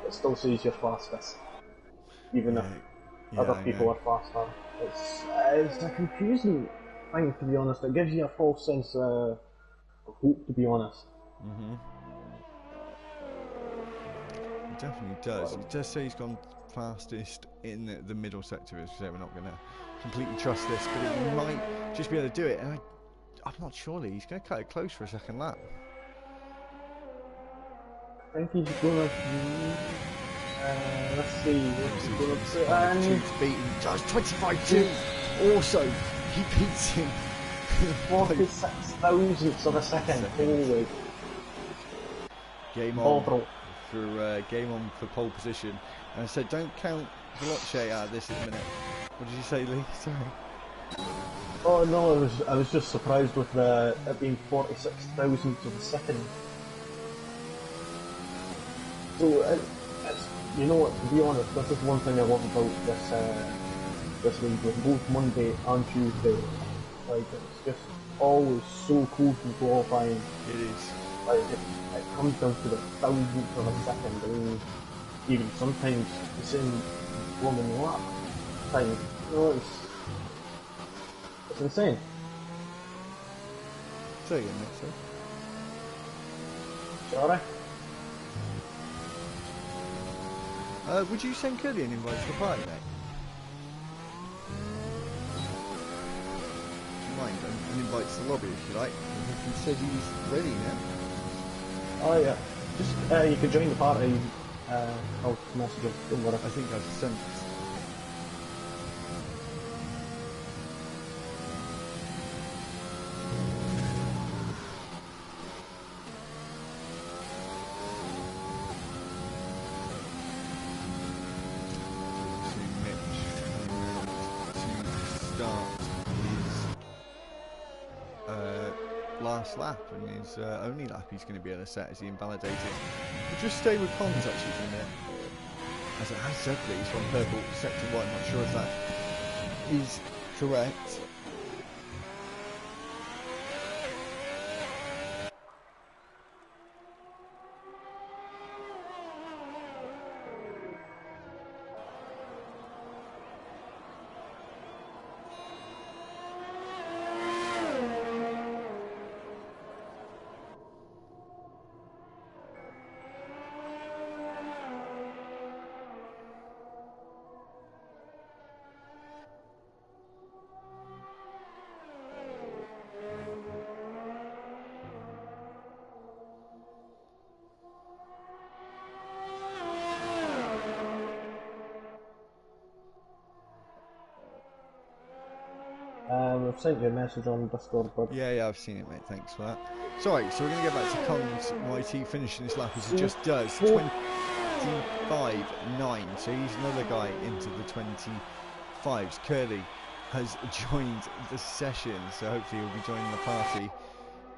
it still says you're fastest, even if other people are faster. It's a confusing thing, to be honest. It gives you a false sense of hope, to be honest. It definitely does. It does say he's gone fastest in the middle sector. As we say, we're not going to completely trust this, but he might just be able to do it. And I'm not sure he's going to cut it close for a second lap. I think he's going to. Let's see. What's he going to do? He's beaten just 25-2. Also, he beats him 46 thousandths of a second. Holy. Game on for pole position. And I said, don't count Veloce out of this in a minute. What did you say, Lee? Sorry. Oh no, I was just surprised with it being 46 thousandths of a second. So it's, you know what? To be honest, this is one thing I love about this league with both Monday and Tuesday. Like, it's just always so close in qualifying. It is. Like, it comes down to the thousandth of a second. I mean, even sometimes the same blooming lap time. You know, it's insane. Say again, mate, sir. Sorry? Would you send Curly an invite to the party, mate? Do you mind? An invite to the lobby if you like. He said he's ready now. Oh yeah. Just, you can join the party. I'll message him, don't worry. I think I've sent. Last lap, and his only lap he's going to be able to set as he invalidated. We'll just stay with comms actually for a minute, as it has said that he's from purple sector 1. I'm not sure if that is correct. I've sent you a message on Discord, but Yeah, I've seen it, mate. Thanks for that. Sorry, so we're going to get back to Collins YT finishing this lap as he just does 25.9. So he's another guy into the 25s. Curly has joined the session, so hopefully he'll be joining the party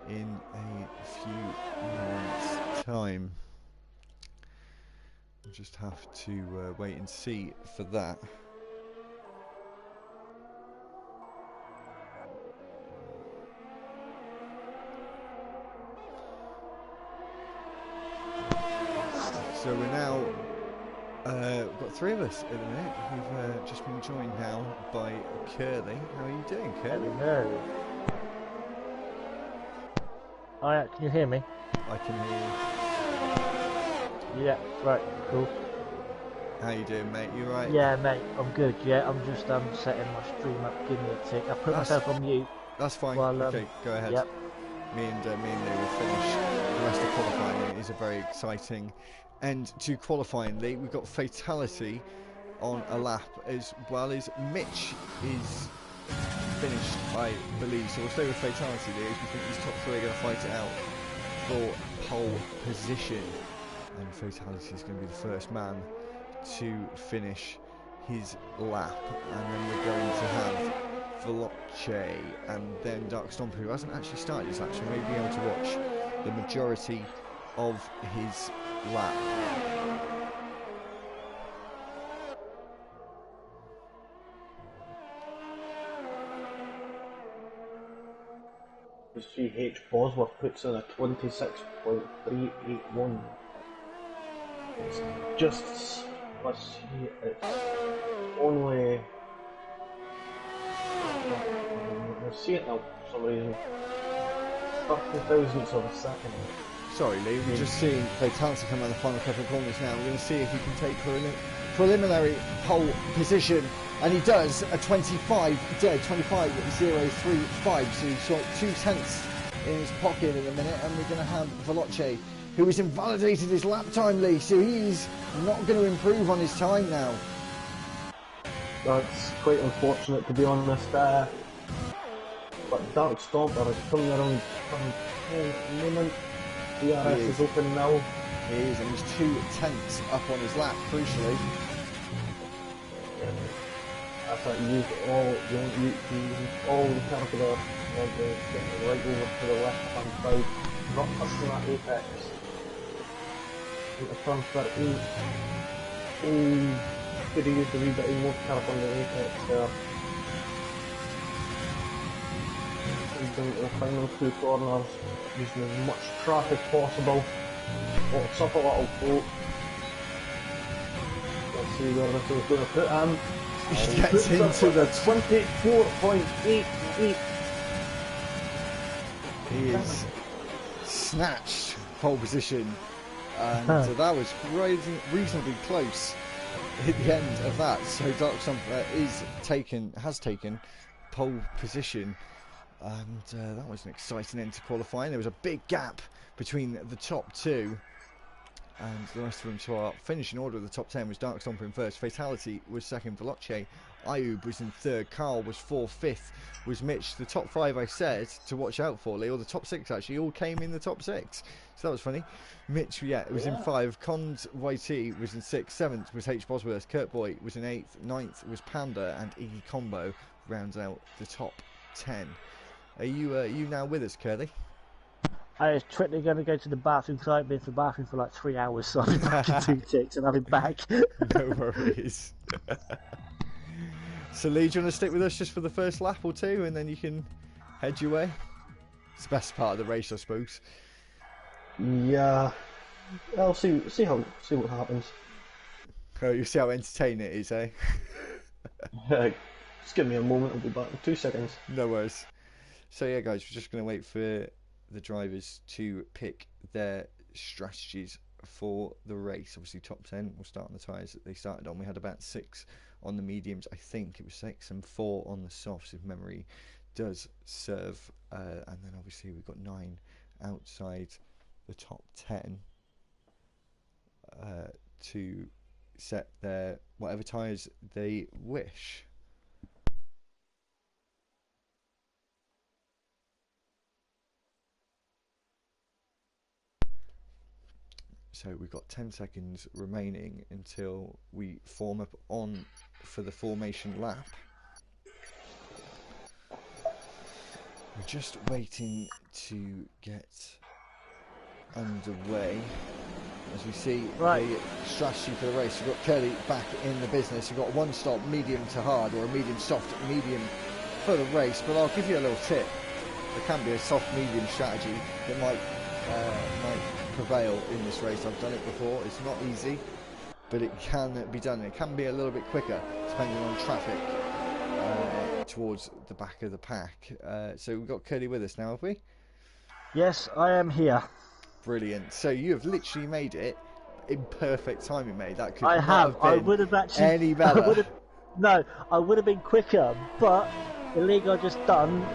in a few moments' time. We'll just have to wait and see for that. So we're now, we've got 3 of us at the minute. We've just been joined now by Curly. How are you doing, Curly? Hello. Alright, can you hear me? I can hear Yeah, right, cool. you. How you doing, mate? You right? Yeah, mate, I'm good, yeah. I'm just setting my stream up, give me a tick. I put myself on mute. That's fine. Well, okay, go ahead. Yep. Me and Lee will finish the rest of qualifying. It is a very exciting end to qualifying, Lee. We've got Fatality on a lap, as well as Mitch is finished, I believe. So we'll stay with Fatality, Lee, as we think these top 3 are going to fight it out for pole position. And Fatality is going to be the first man to finish his lap. And then we're going to have Veloce, and then Dark Stomper, who hasn't actually started his lap, so we may be able to watch the majority of his lap. H. Bosworth puts in a 26.381. It's just, let's see, it's only, I see it now for some reason, 30 thousandths of a second. Sorry Lee, we're just seeing Fatality come around the final couple of corners now. We're going to see if he can take preliminary pole position, and he does a 25.035, so he's got 2/10 in his pocket in a minute, and we're going to have Veloce, who has invalidated his lap time, Lee, so he's not going to improve on his time now. That's quite unfortunate, to be honest, but Dark Stomper is coming around from the moment. DRS is open now. He is, and he's 2/10 up on his lap, crucially. I thought you used all the carburetor and getting right over to the left hand side, not touching that apex. Into turn 13. Could have used a wee bit more carb on the apex there. Down to the final two corners, using as much traffic possible. Walks up a little float. Let's see where this is going to put him. He gets into the 24.88. He is snatched pole position, and that was reasonably close at the end of that. So Dark Stomper has taken pole position. And that was an exciting end to qualifying. There was a big gap between the top two and the rest of them. So our finishing order of the top 10 was Dark Stomper in first, Fatality was second, Veloce, Ayub was in third, Carl was fourth, fifth was Mitch. The top 5 I said to watch out for, Lee, or the top 6 actually, all came in the top 6. So that was funny. Mitch, was in 5, Cons YT was in 6th, 7th was H. Bosworth, Kurt Boy was in 8th, 9th was Panda, and Iggy Combo rounds out the top 10. Are you now with us, Curly? I was quickly going to go to the bathroom because I've been to the bathroom for like 3 hours, so I'll be back in 2 ticks and I'll be back. No worries. So Lee, do you want to stick with us just for the first lap or two, and then you can head your way? It's the best part of the race, I suppose. Yeah, I'll see what happens. Oh, you see how entertaining it is, eh? Just give me a moment, I'll be back in 2 seconds. No worries. So yeah, guys, we're just going to wait for the drivers to pick their strategies for the race. Obviously, top 10 will start on the tyres that they started on. We had about 6 on the mediums. I think it was 6 and 4 on the softs, if memory does serve. And then obviously we've got 9 outside the top 10 to set their whatever tyres they wish. So we've got 10 seconds remaining until we form up on for the formation lap. We're just waiting to get underway. As we see the strategy for the race, we've got Curly back in the business. We've got 1 stop, medium to hard, or a medium soft, medium for the race. But I'll give you a little tip. There can be a soft medium strategy that might prevail in this race. I've done it before. It's not easy, but it can be done. It can be a little bit quicker depending on traffic towards the back of the pack. So we've got Curly with us now, have we? Yes, I am here. Brilliant. So you have literally made it in perfect timing, mate. That could I not have. been I would have actually any better. I would have been quicker, but the league I just done,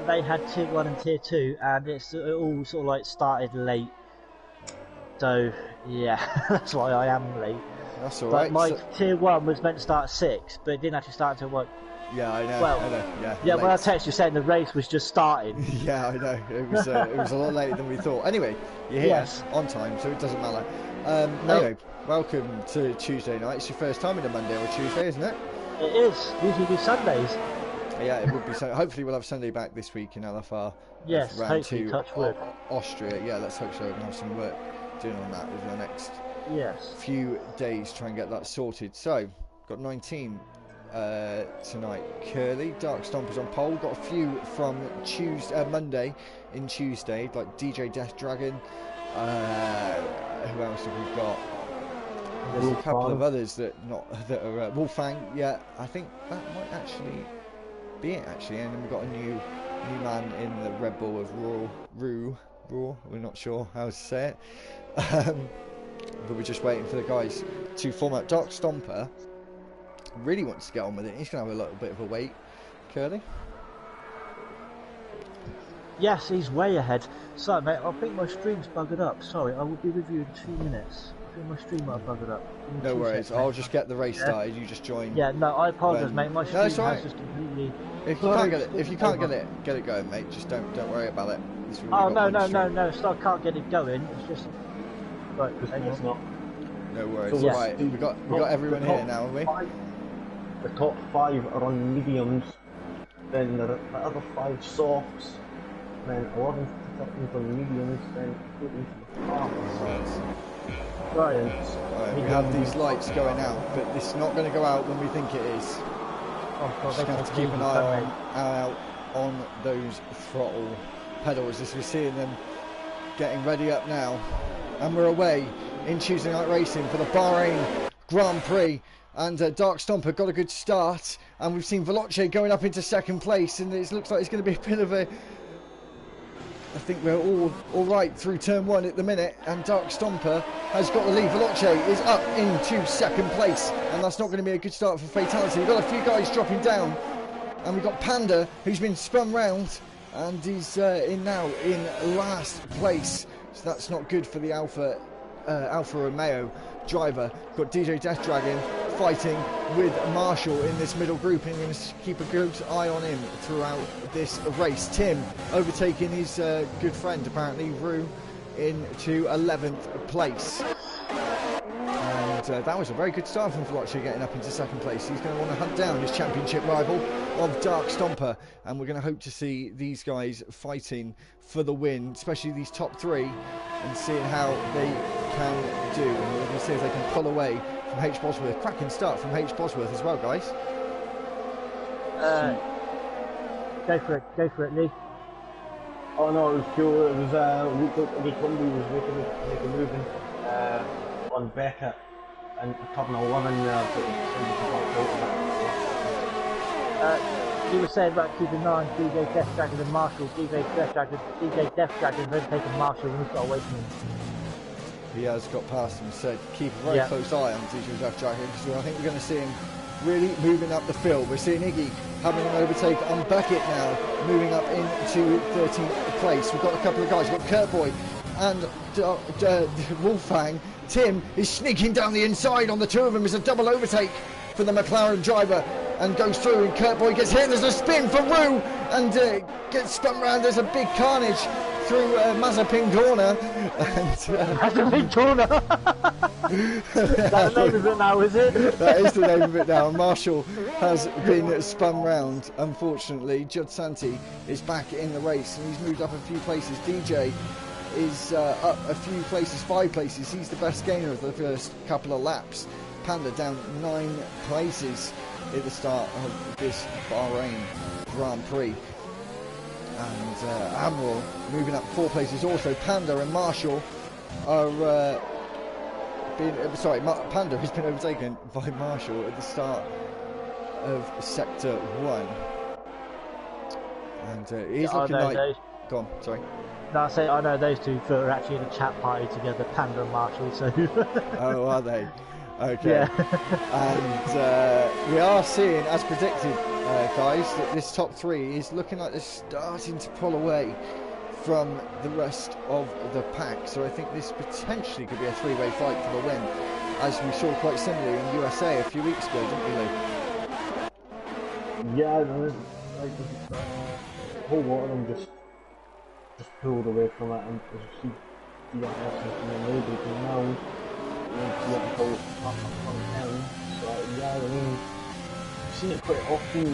they had tier 1 and tier 2, and it all sort of like started late. So yeah, that's why I am late. That's alright. But my tier 1 was meant to start at 6, but it didn't actually start until what? Yeah, I know. Well, I know. Yeah, when I texted you saying the race was just starting. Yeah, I know. It was a lot later than we thought. Anyway, you're here on time, so it doesn't matter. Anyway, welcome to Tuesday night. It's your first time in a Monday or Tuesday, isn't it? It is. Usually do Sundays. Yeah, it would be so. Hopefully, we'll have Sunday back this week in LFR. Yes, round hopefully, 2 touch wood. Austria. Yeah, let's hope so. We're gonna have some work doing on that over the next Yes. few days. Try and get that sorted. So, got 19 tonight. Curly, Dark Stompers on pole. Got a few from Monday in Tuesday, like DJ Death Dragon. Who else have we got? There's a couple of others that are Wolfang. Yeah, I think that might actually be it. Actually, and then we've got a new man in the Red Bull of Raw. We're not sure how to say it, but we're just waiting for the guys to form up. Dark Stomper really wants to get on with it. He's gonna have a little bit of a wait. Curly. Yes, he's way ahead. Sorry, mate, I think my stream's buggered up. Sorry, I will be with you in 2 minutes. I think my stream might have buggered up. No worries, I'll just get the race started. You just join. Yeah, no, I apologise, mate. My stream it's all right. has just completely. If you can't get it going, mate. Just don't worry about it. Oh no, so I can't get it going. It's just. Right, it's not. No worries. So right, we got everyone here now, haven't we? The top 5 are on mediums, then the other 5 softs, then 11 to 13 on mediums, then 14 to the hards. Right, we have these lights going out, but it's not going to go out when we think it is. Just going to have to keep an eye out on those throttle pedals as we're seeing them getting ready up now. And we're away in Tuesday night racing for the Bahrain Grand Prix. And Dark Stomper got a good start, and we've seen Veloce going up into second place, and it looks like it's going to be a bit of a... I think we're all right through turn 1 at the minute, and Dark Stomper has got the lead. Veloce is up into second place, and that's not going to be a good start for Fatality. We've got a few guys dropping down, and we've got Panda, who's been spun round, and he's now in last place, so that's not good for the Alfa Romeo driver. Got DJ Death Dragon fighting with Marshall in this middle group, and going to keep a good eye on him throughout this race. Tim overtaking his good friend, apparently, Rue, into 11th place. And that was a very good start from Veloce getting up into second place. He's going to want to hunt down his championship rival of Dark Stomper, and we're going to hope to see these guys fighting for the win, especially these top 3, and seeing how they can do. And we're going to see if they can pull away from H. Bosworth. Cracking start from H. Bosworth as well, guys. Go for it, Lee. Oh no, it was cool. It was looked like the combi was making a moving on Beckett and turn 11 there, but you were saying about keeping an eye on DJ Death Dragon and Marshall. DJ Death Dragon then taking Marshall, and he's got away from him. He has got past him and said keep a very close eye on DJ Death Dragon, because I think we're going to see him really moving up the field. We're seeing Iggy having an overtake on Beckett now, moving up into 13th place. We've got a couple of guys. We've got Kurt Boy and Wolfang. Tim is sneaking down the inside on the two of them. It's a double overtake for the McLaren driver, and goes through, and Kurt Boy gets hit. There's a spin for Rue, and gets spun round. There's a big carnage through Mazepin corner. Mazepin corner. That's the name of it now, is it? That is the name of it now. Marshall has been spun round, unfortunately. Judd Santi is back in the race, and he's moved up a few places. DJ is up a few places, 5 places. He's the best gainer of the first couple of laps. Panda down 9 places at the start of this Bahrain Grand Prix. And Admiral moving up 4 places also. Panda and Marshall are Panda has been overtaken by Marshall at the start of Sector 1. And he's looking like... Go on, sorry. No, I know those two are actually in a chat party together, Panda and Marshall, so... Oh, are they? Okay. Yeah. And we are seeing, as predicted, guys, that this top 3 is looking like they're starting to pull away from the rest of the pack. So I think this potentially could be a 3-way fight for the win, as we saw quite similarly in USA a few weeks ago, didn't we, Lou? Yeah, no, the whole lot of them just pulled away from it, and as you see that happening in now. Yeah, I mean, I've seen it quite often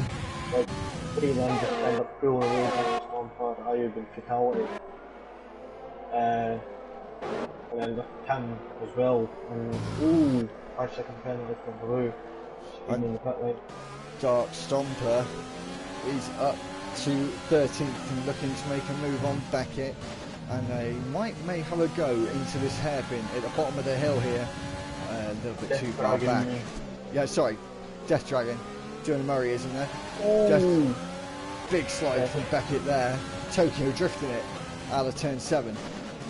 like 3 of them just end up pulling away down Stomper, Ayub and Fatality. And then with Tim as well, and ooh, 5-second penalty from Rue, speeding in the pit lane. Dark Stomper is up to 13th and looking to make a move on Beckett, and they may have a go into this hairpin at the bottom of the hill here. A little bit Death too far Dragon. back. Yeah, sorry, Death Dragon. Doing Murray, isn't there? Oh, Big slide from Beckett there. Tokyo drifting it out of turn 7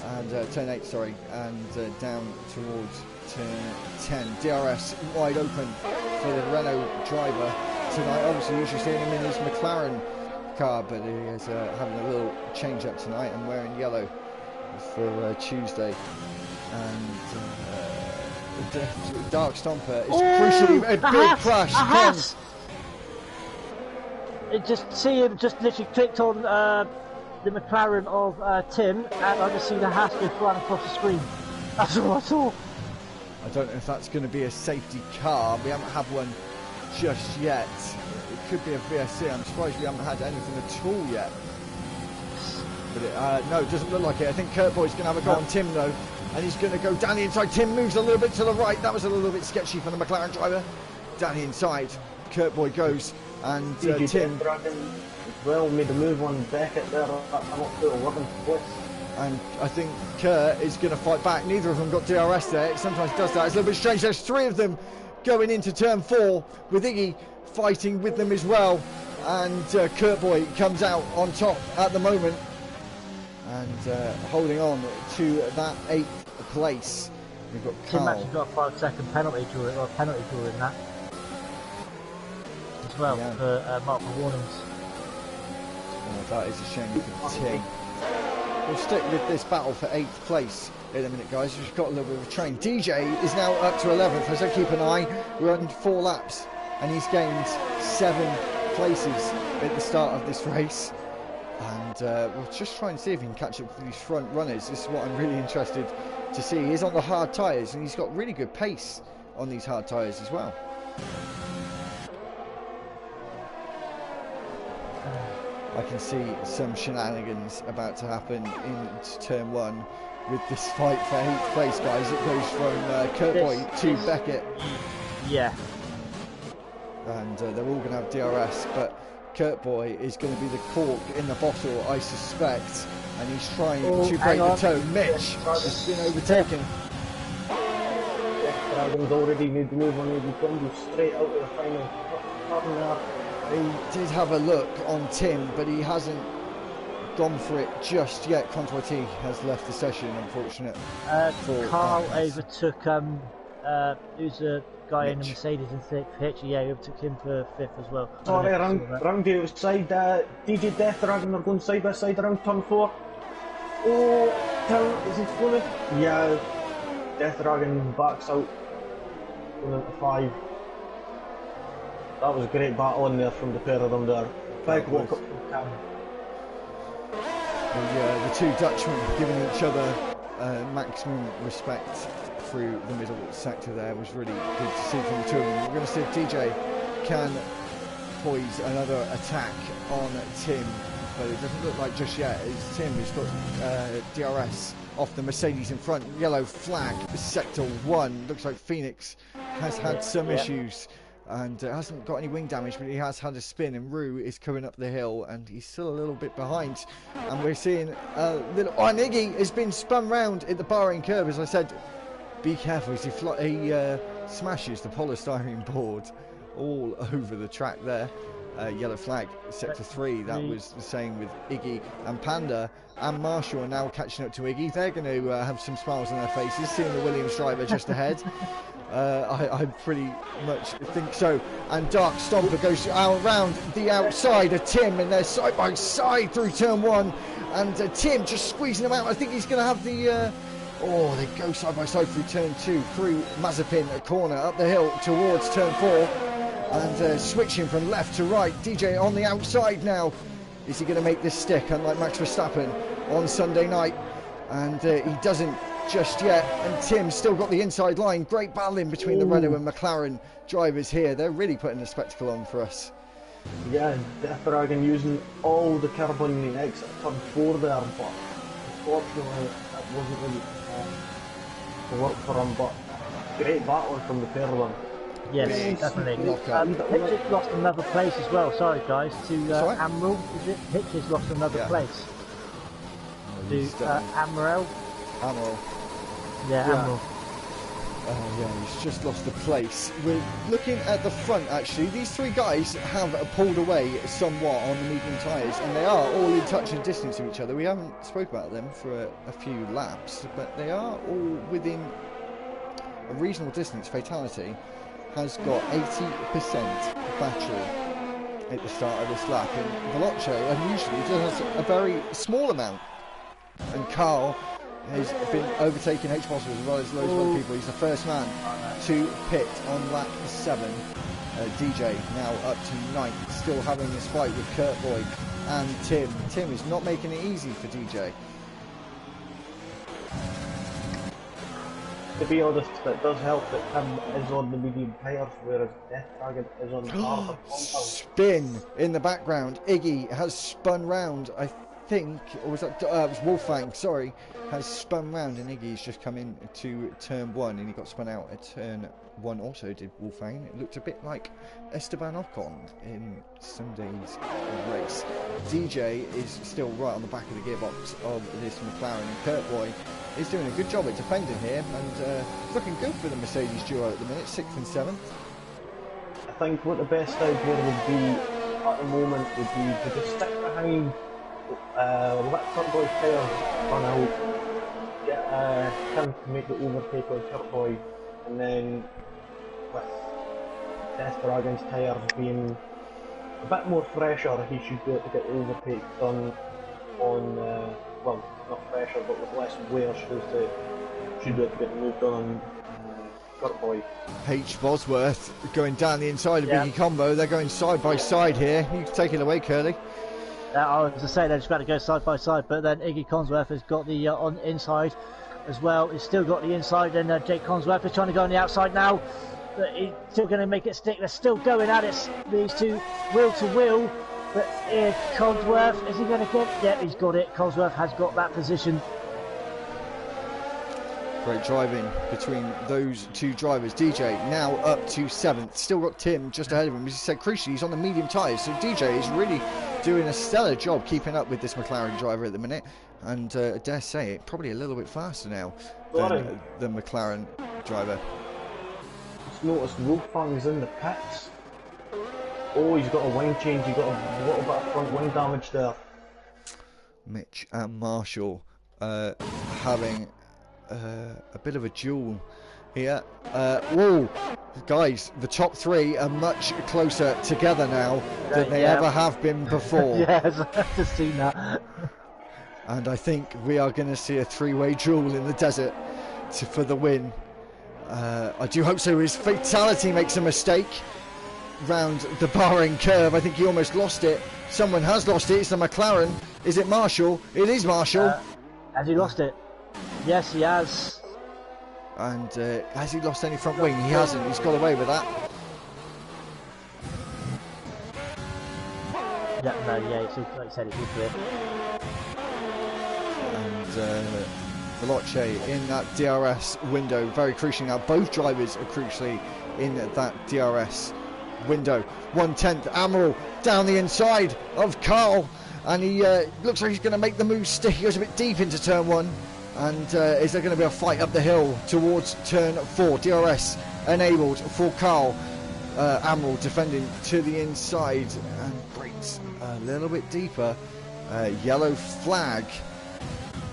and turn 8, sorry, and down towards turn 10. DRS wide open for the Renault driver tonight. Obviously, usually seeing him in his McLaren car, but he is having a little change up tonight and wearing yellow for Tuesday. And the Dark Stomper is crucially a big crash. It just see him just literally clicked on the McLaren of Tim, and I just see the hash go flying across the screen. That's all I saw. I don't know if that's going to be a safety car. We haven't had one just yet. It could be a VSC. I'm surprised we haven't had anything at all yet. But no, it doesn't look like it. I think Kurt Boy's going to have a go on Tim though, and he's going to go down the inside. Tim moves a little bit to the right. That was a little bit sketchy for the McLaren driver. Down the inside, Kurt Boy goes, and Tim. Dragon well made a move on Beckett there. I'm up to 11th place. And I think Kurt is going to fight back. Neither of them got DRS there. It sometimes does that. It's a little bit strange. There's 3 of them going into turn 4 with Iggy fighting with them as well. And Kurt Boy comes out on top at the moment and holding on to that 8th place. We've got Tim Carl. actually got a 5-second penalty during that as well for multiple warnings. Oh, that is a shame for Tim. We'll stick with this battle for 8th place in a minute, guys. We've got a little bit of a train. DJ is now up to 11th. As I keep an eye, we're on 4 laps, and he's gained 7 places at the start of this race. And we'll just try and see if he can catch up with these front runners. This is what I'm really interested to see. He's on the hard tyres, and he's got really good pace on these hard tyres as well. I can see some shenanigans about to happen in turn 1 with this fight for 8th place, guys. It goes from Kurt Boy to Beckett. Yeah. And they're all going to have DRS, but Kurt Boy is going to be the cork in the bottle, I suspect. And he's trying to break the toe. Mitch has been overtaken. Dragon's already made the move on Eddie Gundu straight out of the final turn there. He did have a look on Tim, but he hasn't gone for it just yet. Contourti has left the session, unfortunate. Carl overtook who's a guy in the Mitch. Mercedes in 6th. Hitch, yeah, he overtook him for 5th as well. Sorry, round the outside. DJ Death Dragon are going side by side around turn 4. Oh, Tim, is he going to? Yeah, Death Dragon backs out going into 5. That was a great battle in there from the pair of them there. Big walk up from Cam. The 2 Dutchmen giving each other maximum respect through the middle sector there was really good to see from the 2 of them. We're going to see if DJ can poise another attack on Tim, but it doesn't look like just yet. It's Tim who's got DRS off the Mercedes in front. Yellow flag, sector 1. Looks like Phoenix has had some issues and hasn't got any wing damage, but he has had a spin, and Rue is coming up the hill and he's still a little bit behind, and we're seeing a little and Iggy has been spun round at the Bahrain curve. As I said, be careful as he smashes the polystyrene board all over the track there. Yellow flag, sector 3. That was the same with Iggy and Panda, and Marshall are now catching up to Iggy. They're going to have some smiles on their faces, seeing the Williams driver just ahead. I pretty much think so. And Dark Stomper goes around the outside of Tim, and they're side by side through turn 1. And Tim just squeezing him out. I think he's going to have the. They go side by side through turn 2, through Mazepin, a corner up the hill towards turn 4, and switching from left to right. DJ on the outside now. Is he going to make this stick, unlike Max Verstappen on Sunday night? And he doesn't just yet, and Tim's still got the inside line. Great battling between the Renault and McLaren drivers here. They're really putting a spectacle on for us. Yeah, Death Dragon using all the curb on the exit turn 4 there, but unfortunately it wasn't really to work for him, but great battling from the pair of them. Yes, Big definitely. lock-up. Hitch's lost another place as well. Sorry, guys. To right. Amrel, is it? Hitch's lost another place. To Amrel. Amrel. Yeah, Amrel. Yeah, he's just lost the place. We're looking at the front, actually. These three guys have pulled away somewhat on the medium tyres, and they are all in touch and distance of each other. We haven't spoke about them for a few laps, but they are all within a reasonable distance. Fatality has got 80% battery at the start of this lap, and Veloce unusually does a very small amount. And Carl has been overtaking H. Boswell as well as loads of other people. He's the first man to pit on lap 7. DJ now up to 9th, still having this fight with Kurt Boyd and Tim. Tim is not making it easy for DJ. To be honest, it does help that Tim is on the medium tyres, whereas Death Dragon is on the harder compound. Spin in the background. Iggy has spun round, I think, or was that it was Wolfgang, sorry, has spun round, and Iggy's just come in to turn 1, and he got spun out at turn 1 also did Wolfgang. It looked a bit like Esteban Ocon in Sunday's race. DJ is still right on the back of the gearbox of this McLaren, and Kurt Boy is doing a good job at defending here, and looking good for the Mercedes duo at the minute, 6th and 7th. I think what the best idea would be at the moment would be to just stick behind, let Kurt Boy's tyres run out, get Tim to make the overtake on Kurt Boy, and then with Death Dragon's tyres being a bit more fresher, he should be able to get the overtake done on, well, not fresher, but with less wear, should be able to get moved on Kurt Boy. H. Bosworth going down the inside of Biggie Combo. They're going side by side here. You can take it away, Curly. I was to say they're just about to go side by side, but then Iggy Consworth has got the on inside as well. He's still got the inside, and Jake Consworth is trying to go on the outside now. But he's still going to make it stick. They're still going at it, these two, wheel to wheel. But Consworth, is he going to get? Yep, he's got it. Consworth has got that position. Great driving between those two drivers. DJ now up to 7th. Still got Tim just ahead of him. As he said, crucially, he's on the medium tyres. So DJ is really doing a stellar job keeping up with this McLaren driver at the minute. And I dare say it, probably a little bit faster now than the McLaren driver. Just noticed Wolfgang's in the pits. Oh, he's got a wing change. He's got a little bit of front wing damage there. Mitch and Marshall having a bit of a duel here. Whoa, guys, the top 3 are much closer together now than they ever have been before. Yes, I've just seen that. And I think we are going to see a 3-way duel in the desert for the win. I do hope so. His Fatality makes a mistake round the Bahrain curve. I think he almost lost it. Someone has lost it. It's the McLaren. Is it Marshall? It is Marshall. Has he lost it? Yes, he has. And has he lost any front wing? He hasn't. He's got away with that. Yeah, no, yeah, like I said, it's clear. And Veloce in that DRS window, very crucial now. Both drivers are crucially in that DRS window. 1/10, Amaral down the inside of Carl, and he looks like he's going to make the move stick. He goes a bit deep into turn 1. And is there going to be a fight up the hill towards turn 4? DRS enabled for Carl. Amaral defending to the inside and breaks a little bit deeper. Yellow flag,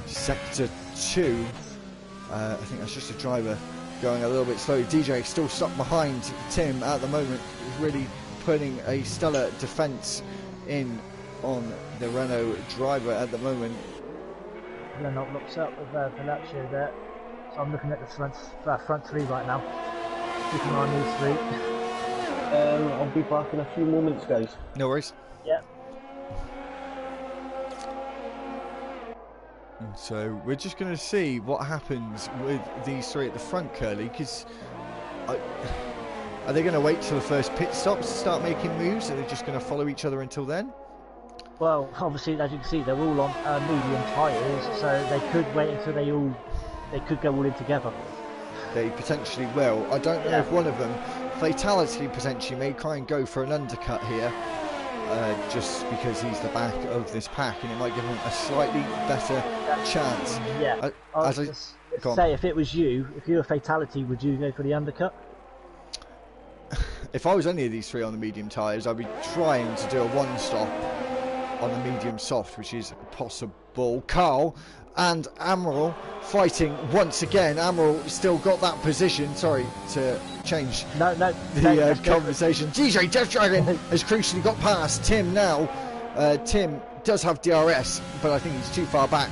sector 2. I think that's just a driver going a little bit slowly. DJ still stuck behind Tim at the moment. He's really putting a stellar defence in on the Renault driver at the moment. Lennox looks up with Veloce there, so I'm looking at the front 3 right now. Keeping an eye on these 3. I'll be back in a few moments, guys. No worries. Yeah. And so we're just going to see what happens with these 3 at the front, Curly, because Are they going to wait till the first pit stops to start making moves? Are they just going to follow each other until then? Well, obviously, as you can see, they're all on medium tyres, so they could wait until they could go all in together. They potentially will. I don't know if one of them, Fatality potentially, may try and go for an undercut here, just because he's the back of this pack, and it might give him a slightly better chance. Yeah. Let's say if it was you, if you were Fatality, would you go for the undercut? If I was any of these three on the medium tyres, I'd be trying to do a one-stop on the medium soft, which is possible. Carl and Amaral fighting once again. Amaral still got that position. Sorry to change the conversation. DJ Death Dragon has crucially got past Tim now. Tim does have DRS, but I think he's too far back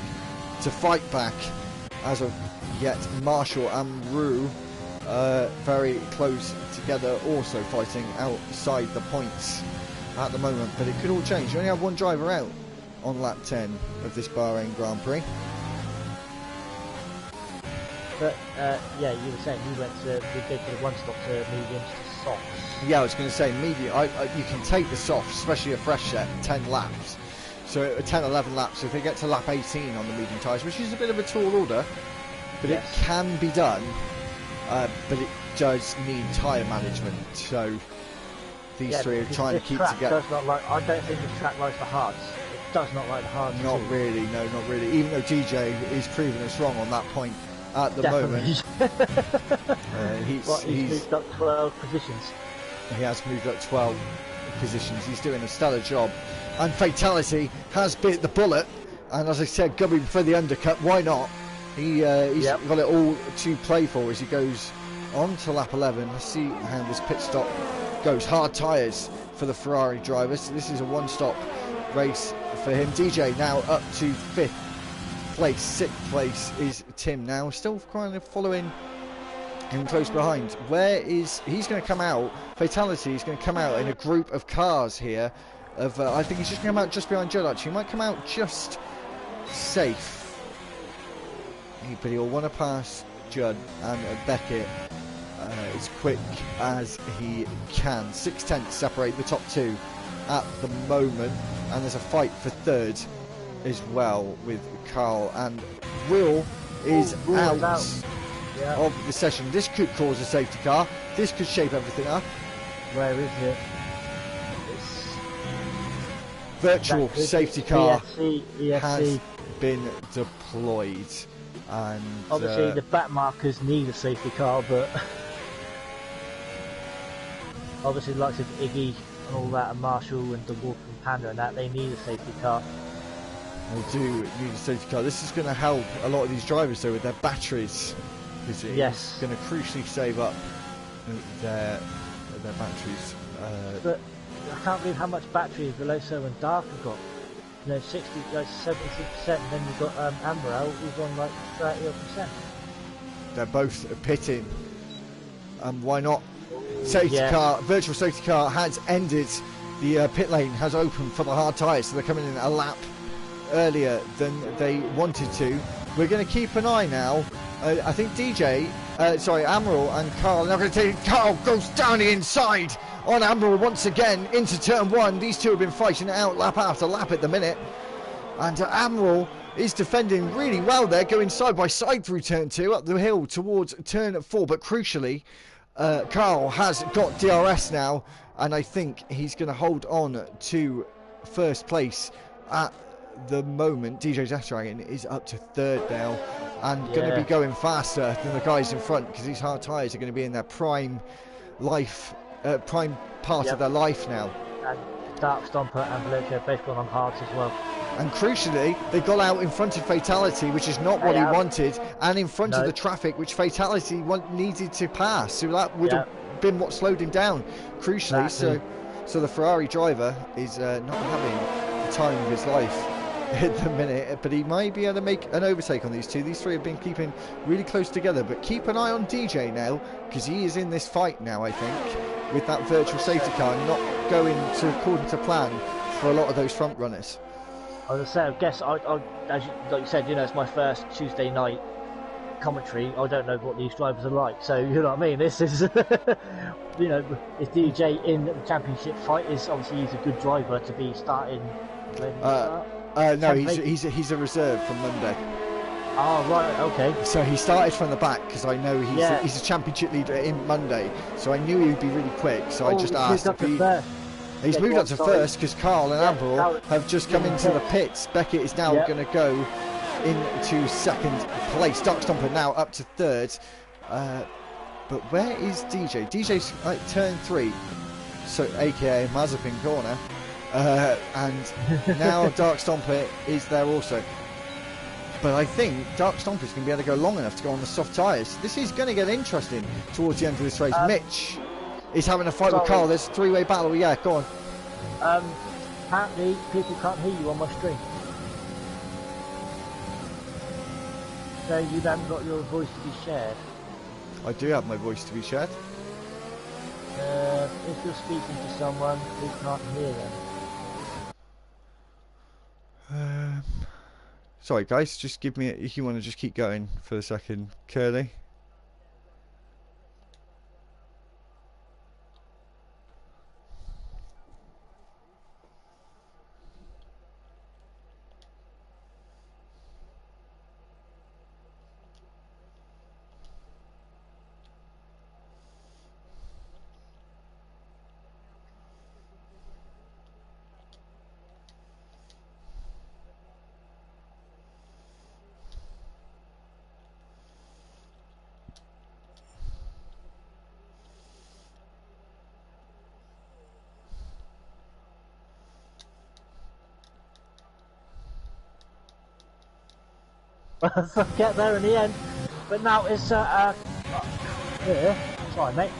to fight back as of yet. Marshall and Rue very close together, also fighting outside the points at the moment, but it could all change. You only have one driver out on lap 10 of this Bahrain Grand Prix. But yeah, you were saying you go for the one stop to mediums to softs. Yeah, I was going to say medium. You can take the softs, especially a fresh set, 10 laps. So 10, 11 laps. So if they get to lap 18 on the medium tyres, which is a bit of a tall order, but it can be done. But it does need tyre management. So these three are trying to keep together. I don't think the track likes the hards. It does not like the hards. Not really, no, not really. Even though DJ is proving us wrong on that point at the moment. He's moved up 12 positions. He has moved up 12 positions. He's doing a stellar job. And Fatality has bit the bullet. And as I said, going for the undercut, why not? He's got it all to play for as he goes on to lap 11. Let's see how this pit stop goes. Hard tyres for the Ferrari drivers. This is a one-stop race for him. DJ now up to 5th place. 6th place is Tim now. Still kind of following him close behind. He's going to come out. Fatality is going to come out in a group of cars here. I think he's just going to come out just behind Judd, actually. He might come out just safe. But he'll want to pass Judd and Beckett as quick as he can. 6/10 separate the top two at the moment, and there's a fight for third as well with Carl, and Will is out of the session. This could cause a safety car. This could shape everything up. Where is it? Virtual safety car ESC. has been deployed. And obviously the back markers need a safety car, but obviously the likes of Iggy and all that, and Marshall and the Wolf and Panda and that, they need a safety car. They do need a safety car. This is going to help a lot of these drivers though with their batteries, because it's going to crucially save up their batteries. But I can't believe how much battery Veloso and Dark have got. 76%, and then you've got Amberell, who's on like 30%. They're both pitting. Why not? Safety car, virtual safety car has ended. The pit lane has opened for the hard tyres, so they're coming in a lap earlier than they wanted to. We're going to keep an eye now. I think Amaral and Carl are now going to take. Carl goes down the inside on Amaral once again into turn 1. These two have been fighting it out lap after lap at the minute, and Amaral is defending really well there, going side by side through turn 2 up the hill towards turn 4. But crucially, Carl has got DRS now, and I think he's going to hold on to first place at the moment. DJ Death Dragon is up to 3rd now, and going to be going faster than the guys in front, because these hard tyres are going to be in their prime part of their life now. And Dark Stomper and Veloso both gone on hards as well. And crucially, they got out in front of Fatality, which is not what he wanted, and in front of the traffic, which Fatality needed to pass. So that would have been what slowed him down, crucially. So the Ferrari driver is not having the time of his life at the minute, but he might be able to make an overtake on these two. These three have been keeping really close together, but keep an eye on DJ now, because he is in this fight now, I think, with that virtual safety car not going according to plan for a lot of those front runners. I was going to say, I guess, like you said, it's my first Tuesday night commentary, I don't know what these drivers are like. So you know what I mean. This is, you know, this DJ in the championship fight is obviously he's a good driver to be starting. When no, he's a reserve from Monday. Oh right, okay. So he started from the back because I know he's a championship leader in Monday. So I knew he would be really quick. So I just asked if he. He's moved up to first because Carl and Avril have just come into the pits. Beckett is now going to go into second place. Dark Stomper now up to third. But where is DJ? DJ's like turn 3, so aka Mazepin corner. And now Dark Stomper is there also. But I think Dark Stomper is going to be able to go long enough to go on the soft tyres. This is going to get interesting towards the end of this race. Mitch is having a fight with Carl. There's a 3-way battle. Yeah, go on. Apparently, people can't hear you on my stream. So you haven't got your voice to be shared. I do have my voice to be shared. If you're speaking to someone, we can't hear them. Sorry, guys. Just give me. If you want to just keep going for a second, Curly. So get there in the end, but now it's here. Sorry, mate.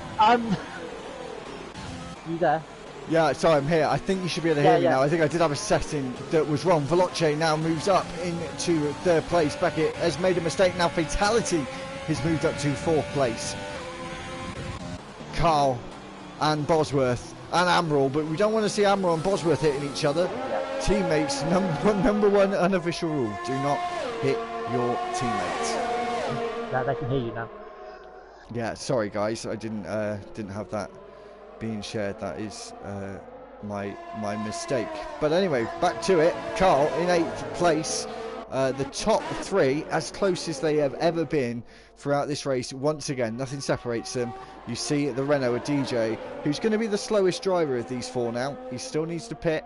You there? Yeah, sorry, I'm here. I think you should be able to hear me now. I think I did have a setting that was wrong. Veloce now moves up into third place. Beckett has made a mistake. Now Fatality has moved up to 4th place. Carl and Bosworth and Amrell, but we don't want to see Amrell and Bosworth hitting each other. Teammates, number one unofficial rule: do not hit your teammates. Yeah, they can hear you now. Yeah, sorry guys, I didn't have that being shared. That is my mistake. But anyway, back to it. Carl in 8th place. The top 3 as close as they have ever been throughout this race. Once again, nothing separates them. You see the Renault, a DJ, who's going to be the slowest driver of these 4 now. He still needs to pit.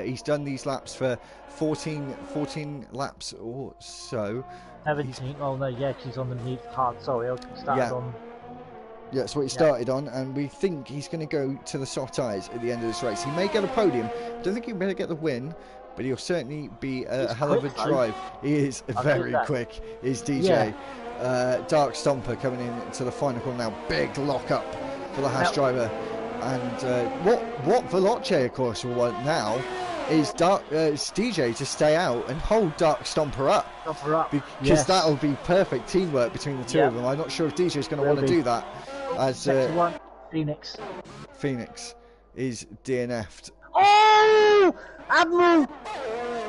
He's done these laps for 14 laps or so. 17. Oh no, yeah, she's on the hard. Sorry, I started on. Yeah, that's what he started on, and we think he's going to go to the soft tyres at the end of this race. He may get a podium. Don't think he'll better get the win, but he'll certainly be a hell of a drive. He is very quick. Is DJ. Dark Stomper coming in to the final corner now. Big lock up for the Haas driver. And what Veloce, of course, will want now is DJ to stay out and hold Dark Stomper up. Because that'll be perfect teamwork between the two of them. I'm not sure if DJ's going to want to do that. As Phoenix is DNF'd. Oh! Admiral!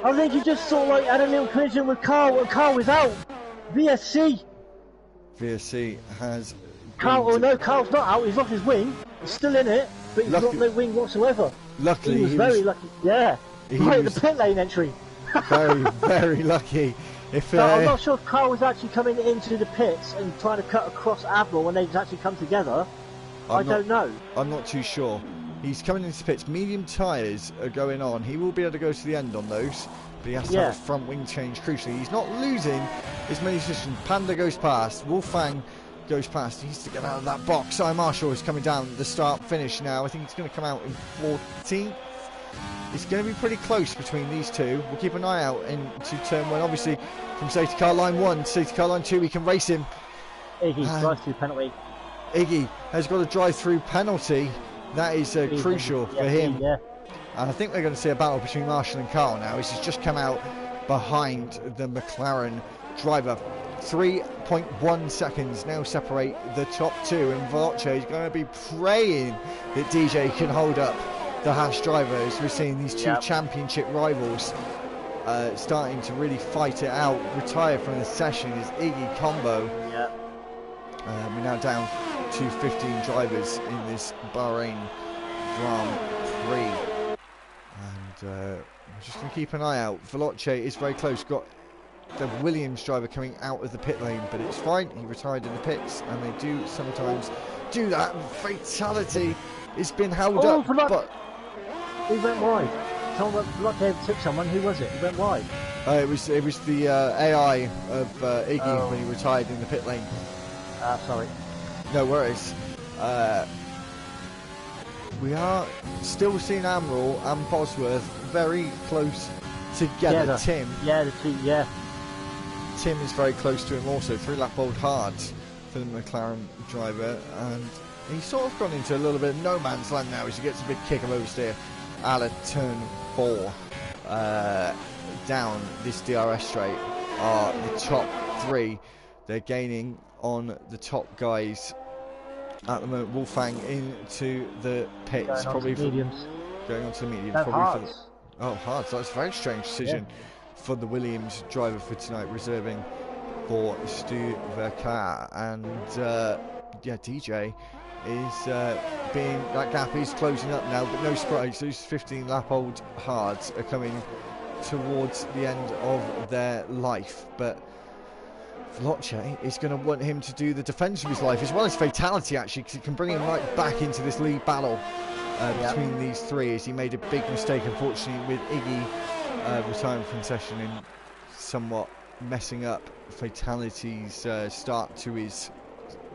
I think he just sort of like had a little collision with Carl, and Carl was out. VSC has... Carl's not out, he's off his wing. He's still in it, but he's got no wing whatsoever. Luckily, he was very lucky. Yeah, right at the pit lane entry. Very, very lucky. I'm not sure if Carl was actually coming into the pits and trying to cut across Admiral when they've actually come together. I don't know. I'm not too sure. He's coming into the pits. Medium tyres are going on. He will be able to go to the end on those, but he has to have his front wing change crucially. He's not losing as many positions. Panda goes past. Wolfgang goes past. He needs to get out of that box. Si Marshall is coming down the start finish now. I think he's going to come out in 14th. It's going to be pretty close between these two. We'll keep an eye out into turn 1. Obviously, from safety car line 1 to safety car line 2, we can race him. Iggy, drive-through penalty. Iggy has got a drive-through penalty. That is crucial for him. Yeah. And I think we're going to see a battle between Marshall and Carl now. He's just come out behind the McLaren driver. 3.1 seconds now separate the top 2, and Veloce is going to be praying that DJ can hold up the Haas driver, as we're seeing these two championship rivals starting to really fight it out, retired from the session, is Iggy Combo. Yeah. We're now down to 15 drivers in this Bahrain Grand Prix. And we're just going to keep an eye out. Veloce is very close. Got the Williams driver coming out of the pit lane, but it's fine. He retired in the pits, and they do sometimes do that. Fatality. It's been held up, but he went wide. Someone took someone. Who was it? He went wide. It was the AI of Iggy when he retired in the pit lane. Sorry. No worries. We are still seeing Admiral and Bosworth very close together. Tim. Yeah, the two. Yeah. Tim is very close to him also. 3-lap old hard for the McLaren driver, and he's sort of gone into a little bit of no man's land now as he gets a big kick of oversteer out of turn 4. Down this DRS straight are the top 3. They're gaining on the top guys at the moment. Wolfgang into the pits, probably for mediums. Going on to the medium, No, probably for the hard. So that's a very strange decision for the Williams driver for tonight, reserving for Stu Vercaer. And DJ is being, that gap is closing up now, but no surprise, those 15-lap-old hards are coming towards the end of their life. But Veloce is going to want him to do the defence of his life as well as fatality, actually, because it can bring him right back into this lead battle between these three, as he made a big mistake, unfortunately, with Iggy retiring from session and somewhat messing up fatality's start to his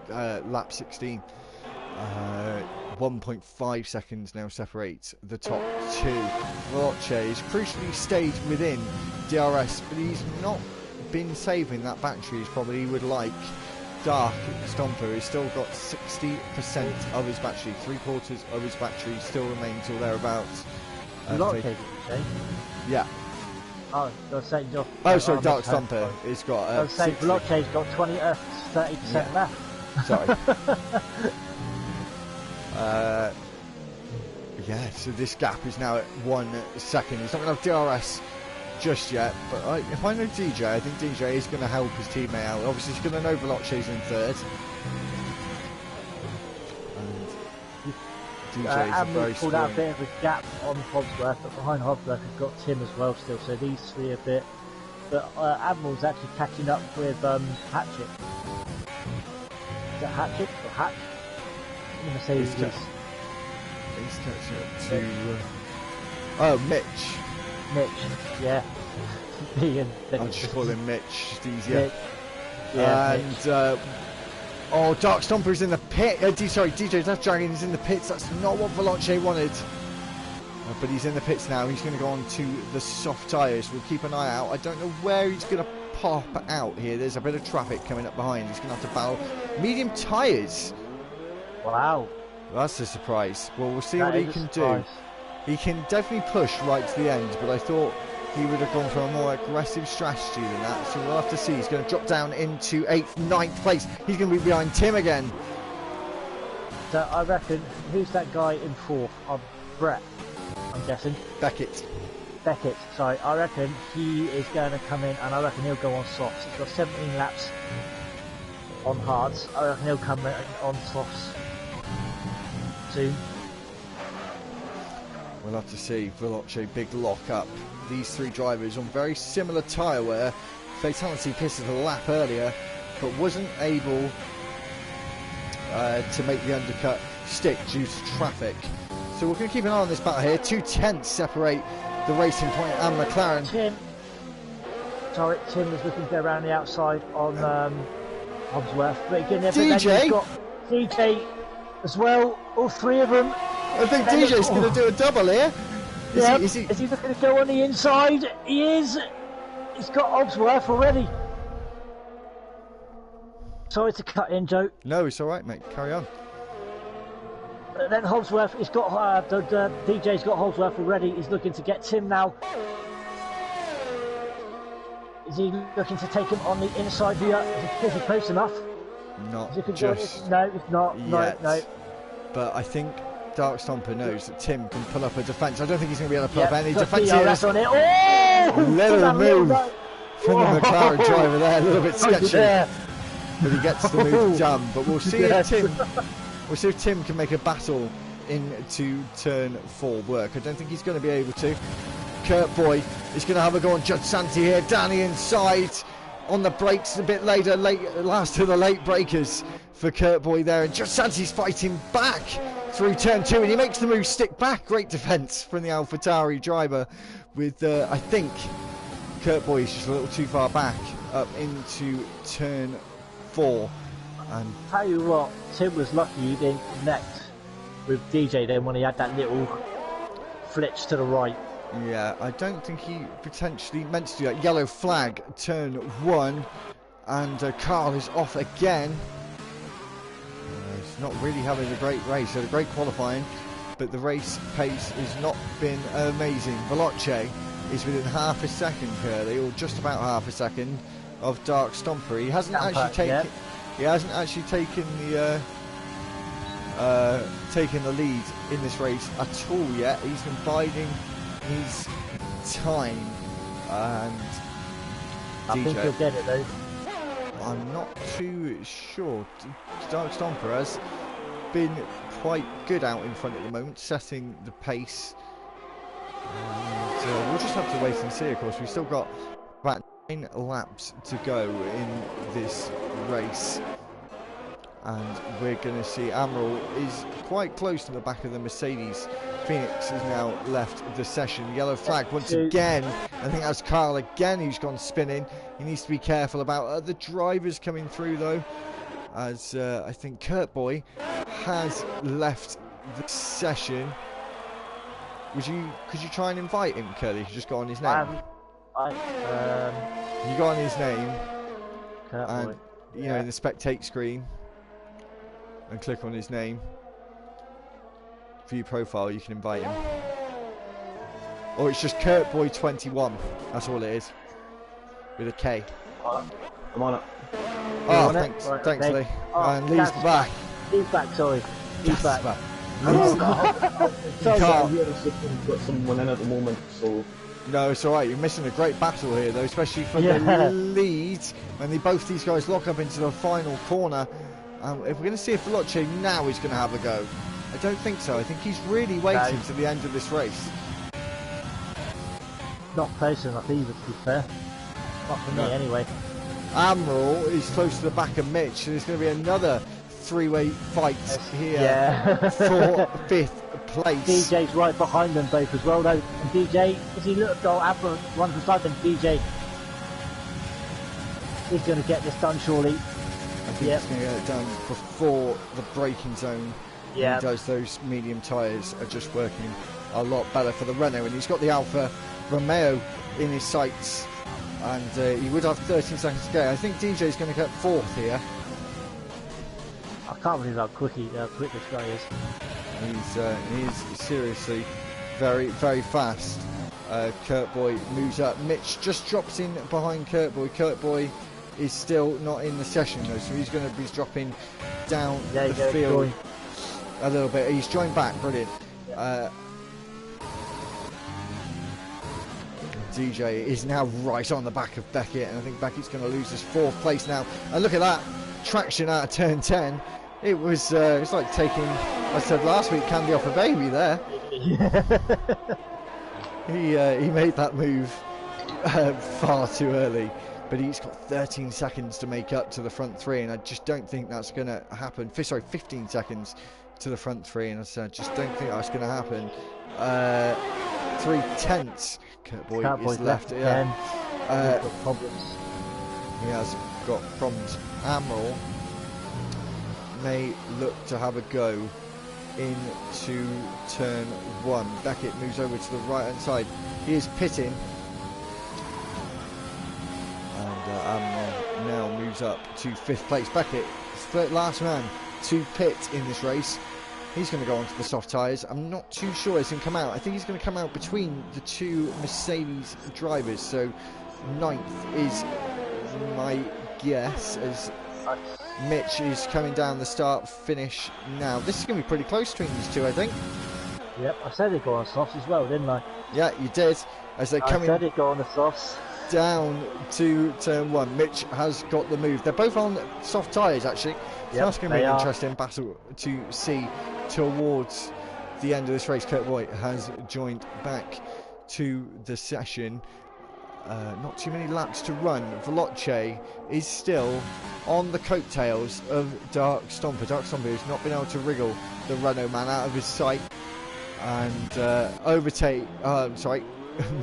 lap 16. 1.5 seconds now separates the top 2. Veloce has crucially stayed within DRS, but he's not been saving that battery as probably he would like. Dark Stomper has still got 60% of his battery, 3/4 of his battery still remains or thereabouts. Veloce, did you say? Yeah. Oh, sorry, Dark Stomper has got. I was saying Veloce's got 30% left. Sorry. So this gap is now at 1 second. He's not going to have DRS just yet, but if I know DJ, I think DJ is going to help his teammate out. Obviously, he's going to know Veloce's in third. And DJ's very pulled out a bit of a gap on Hobbsworth, but behind Hobbsworth we've got Tim as well still, so these three a bit. But Admiral's actually catching up with Hatchet. Is that Hatchet or Hatch? I'm going to say he's catching up to Mitch, yeah. I'll just call him Mitch, just easier. Mitch. Yeah, and Dark Stomper's in the pit. DJ Death Dragon is in the pits. That's not what Veloce wanted. But he's in the pits now. He's going to go on to the soft tyres. We'll keep an eye out. I don't know where he's going to pop out here. There's a bit of traffic coming up behind. He's going to have to battle medium tyres. Wow. That's a surprise. Well, we'll see what he can do. He can definitely push right to the end, but I thought he would have gone for a more aggressive strategy than that. So we'll have to see. He's going to drop down into 8th, 9th place. He's going to be behind Tim again. So I reckon, who's that guy in 4th? Brett, I'm guessing. Beckett, sorry. I reckon he is going to come in, and I reckon he'll go on softs. He's got 17 laps on hards. I reckon he'll come in on softs soon. We'll have to see. Veloce, big lock up. These three drivers on very similar tyre wear. Fatality pisses a lap earlier, but wasn't able to make the undercut stick due to traffic. So we're going to keep an eye on this battle here. 2 tenths separate the Racing Point and McLaren. Tim was looking to go around the outside on Hobbsworth, but again, DJ? Got DJ as well, all three of them. I think DJ's going to do a double here. Is he looking to go on the inside? He is. He's got Hobbsworth already. Sorry to cut in, Joe. No, it's all right, mate. Carry on. Then Hobbsworth, he's got DJ's got Hobbsworth already. He's looking to get Tim now. Is he looking to take him on the inside here? Is he close enough? Not No, it's not. yet. No. But I think Dark Stomper knows that Tim can pull up a defence. I don't think he's going to be able to pull up any defence here. here. On it. Oh! Little move from the McLaren driver there, a little bit sketchy. But he gets the move done. But we'll see if Tim can make a battle into turn 4 work. I don't think he's going to be able to. Kurt Boy is going to have a go on Judge Santi here. Danny inside on the brakes a bit later. Last of the late breakers for Kurt Boy there. And Judge Santi's fighting back through turn 2. And he makes the move stick back. Great defence from the AlphaTauri driver. With, I think, Kurt Boy is just a little too far back up into turn 4. And tell you what, Tim was lucky he didn't connect with DJ then when he had that little flitch to the right. Yeah, I don't think he potentially meant to do that. Yellow flag, turn 1, and Carl is off again. He's not really having a great race, had a great qualifying, but the race pace has not been amazing. Veloce is within half a second, Curly, or just about half a second of Dark Stomper. He hasn't actually taken. He hasn't actually taken the lead in this race at all yet. He's been biding his time, and I think he'll get it though. I'm not too sure. Dark Stomper has been quite good out in front at the moment, setting the pace. And we'll just have to wait and see. Of course, we've still got about 9 laps to go in this race. And we're going to see Amaral is quite close to the back of the Mercedes. Phoenix has now left the session. Yellow flag once again. I think that's Carl again who's gone spinning. He needs to be careful about the drivers coming through though, as I think Kurt Boy has left the session. Could you try and invite him, Curly? You just go on his name. You go on his name, Kurt and Boy. you know, in the spectate screen, and click on his name. View profile, you can invite him. Or it's just Kurt Boy 21. That's all it is. With a K. I'm on it. Oh, thanks, right, thanks, Lee. And Lee's back. Lee's back, sorry. Lee's back. Sorry, I've got someone in at the moment, so. No, it's alright. You're missing a great battle here, though, especially for the lead. When both these guys lock up into the final corner. If we're going to see if Veloce now is going to have a go. I don't think so. I think he's really waiting to the end of this race. Not close enough either, to be fair. Not for me, anyway. Amaral is close to the back of Mitch, so there's going to be another three-way fight here for 5th place. DJ's right behind them both as well, though. And DJ, as he looked, Amaral runs beside them. DJ is going to get this done, surely. I think he's going to get it done before the braking zone. Yeah. He does. Those medium tyres are just working a lot better for the Renault, and he's got the Alfa Romeo in his sights, and he would have 13 seconds to go. I think DJ's going to get 4th here. I can't believe how quick this guy is. He's seriously very, very fast. Kurt Boy moves up. Mitch just drops in behind Kurt Boy. Kurt Boy is still not in the session though, so he's going to be dropping down the field a little bit. He's joined back, brilliant. DJ is now right on the back of Beckett, and I think Beckett's going to lose his 4th place now. And look at that traction out of turn 10. It was it's like taking, I said last week, candy off a baby there. He made that move far too early, but he's got 13 seconds to make up to the front 3, and I just don't think that's going to happen. Sorry, 15 seconds to the front 3, and I said, just don't think that's going to happen. 3/10. Kurt Boy is left. He has got problems. Amaral may look to have a go into turn 1. Beckett moves over to the right hand side. He is pitting, and Amaral now moves up to 5th place. Beckett, last man to pit in this race. He's going to go onto the soft tyres. I'm not too sure he's going to come out. I think he's going to come out between the 2 Mercedes drivers. So 9th is my guess, as Mitch is coming down the start finish now. This is going to be pretty close between these two, I think. Yep, I said they'd go on softs as well, didn't I? Yeah, you did. As they're coming I said it'd go on the softs. down to turn 1. Mitch has got the move. They're both on soft tyres, actually. So that's going to be an interesting battle to see towards the end of this race. Kurt Voigt has joined back to the session. Not too many laps to run. Veloce is still on the coattails of Dark Stomper. Dark Stomper has not been able to wriggle the Renault man out of his sight and overtake,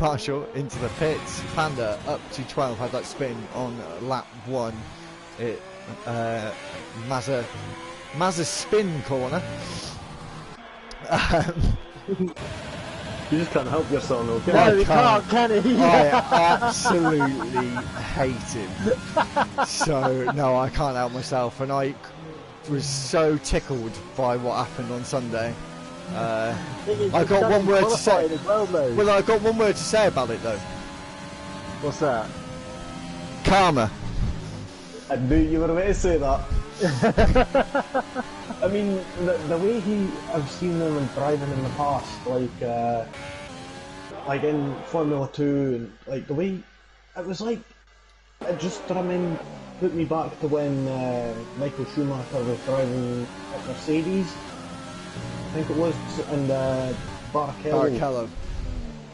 Marshall into the pits. Panda up to 12, had that spin on lap 1. It Mazza spin corner. You just can't help yourself, though, can No, you? he can't, can he? I absolutely hate him. So, no, I can't help myself. And I was so tickled by what happened on Sunday. I got one word to say. Well, I got one word to say about it, though. What's that? Karma. I knew you were about to say that. I mean, the way I've seen them driving in the past, like in Formula 2, and like the way it was like, it just put me back to when Michael Schumacher was driving at Mercedes, I think it was, and Barrichello.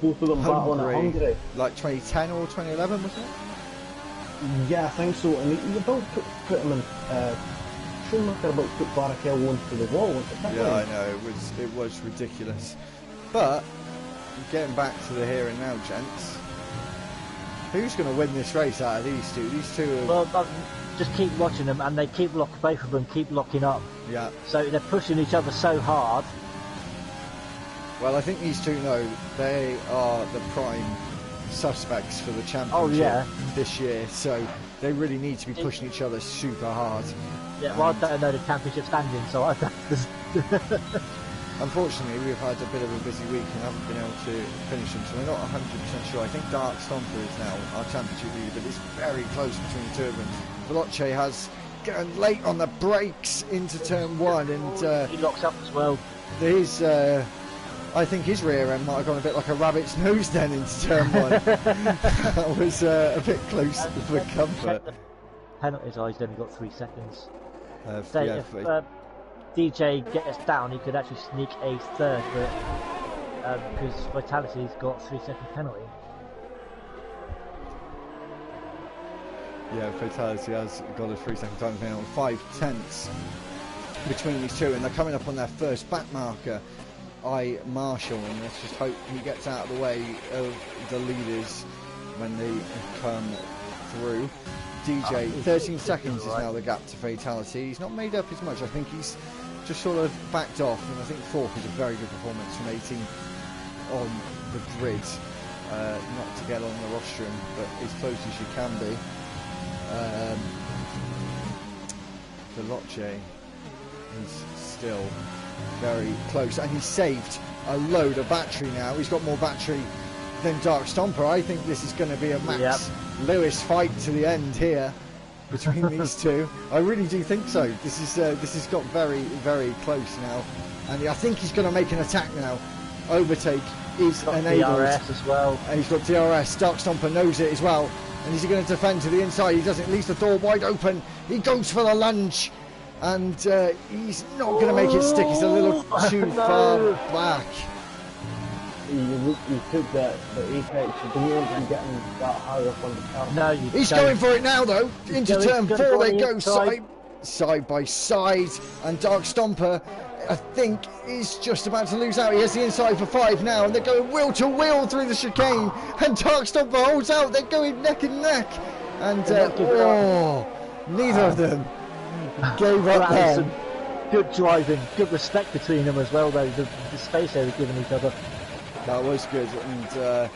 Both of them battling at Hungary. Like 2010 or 2011, wasn't it? Yeah, I think so. And he about put him in. Schumacher about put Barrichello into the wall. Yeah, I know. It was ridiculous. But getting back to the here and now, gents. Who's going to win this race out of these two? These two are... Well, just keep watching them, and they keep both of them keep locking up. Yeah. So they're pushing each other so hard. Well, I think these two know they are the prime suspects for the championship this year, so they really need to be pushing each other super hard. Yeah, well, I don't know the championship standing, so I don't... Unfortunately, we've had a bit of a busy week and haven't been able to finish them, so we're not 100% sure. I think Dark Stomper is now our championship leader, but it's very close between the two of them. Veloce has gone late on the brakes into turn 1, and he locks up as well. His, I think his rear end might have gone a bit like a rabbit's nose then into turn 1. That was a bit close for comfort. Penalties, he's only got 3 seconds. If DJ gets down, he could actually sneak a third, but because Vitality's got 3 second penalty. Yeah, Fatality has got a 3 second time penalty, 5/10 between these two, and they're coming up on their first back marker. Marshall, and let's just hope he gets out of the way of the leaders when they come through. DJ, 13 seconds is now the gap to Fatality. He's not made up as much. I think he's just sort of backed off, and I think 4th is a very good performance from 18 on the grid. Not to get on the rostrum, but as close as you can be. Veloce is still very close, and he's saved a load of battery now. He's got more battery than Dark Stomper. I think this is going to be a Max Lewis fight to the end here between these two. I really do think so. This has got very, very close now, and I think he's going to make an attack now. Overtake is enabled. DRS as well. And he's got DRS. Dark Stomper knows it as well. And is he going to defend to the inside? He doesn't. Leaves the door wide open. He goes for the lunge. And he's not going to make it stick. He's a little too far back. You took the apex. You don't want him getting that high up on the car. No, he's going for it now, though. Into turn 4 they go, side by side. And Dark Stomper, I think, is just about to lose out. He has the inside for 5 now, and they're going wheel to wheel through the chicane. And Dark Stomper holds out. They're going neck and neck. And neither of them gave up then. Good driving, good respect between them as well, though, the space they were giving each other. That was good, and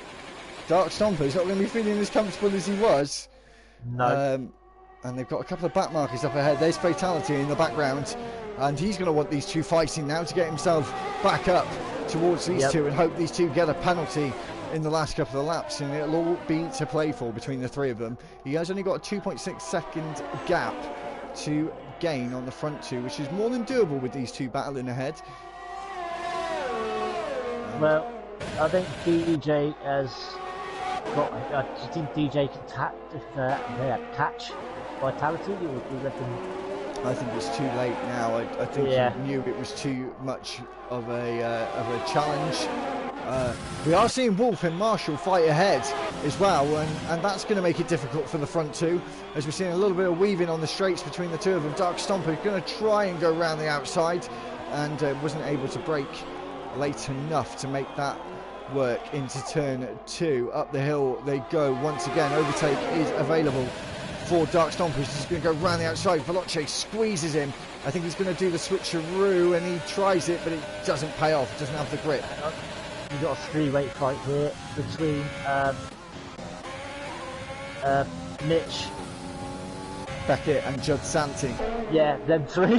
Dark Stomper's not going to be feeling as comfortable as he was. No. And they've got a couple of back markers up ahead. There's Fatality in the background, and he's going to want these two fighting now to get himself back up towards these two and hope these two get a penalty in the last couple of laps, and it'll all be to play for between the three of them. He has only got a 2.6 second gap to gain on the front two, which is more than doable with these two battling ahead. Well, I think DJ has got. Do you think DJ can catch Vitality, or do you reckon? I think it's too late now. I think he knew it was too much of a challenge. We are seeing Wolf and Marshall fight ahead as well, and that's going to make it difficult for the front two, as we're seeing a little bit of weaving on the straights between the two of them. Dark Stomper is going to try and go around the outside, and wasn't able to break late enough to make that work into turn two. Up the hill they go once again. Overtake is available for Dark Stomper. He's going to go around the outside. Veloce squeezes him. I think he's going to do the switcheroo, and he tries it, but it doesn't pay off. It doesn't have the grip. You've got a three-way fight here between Mitch, Beckett and Judd Santi. Yeah, them three.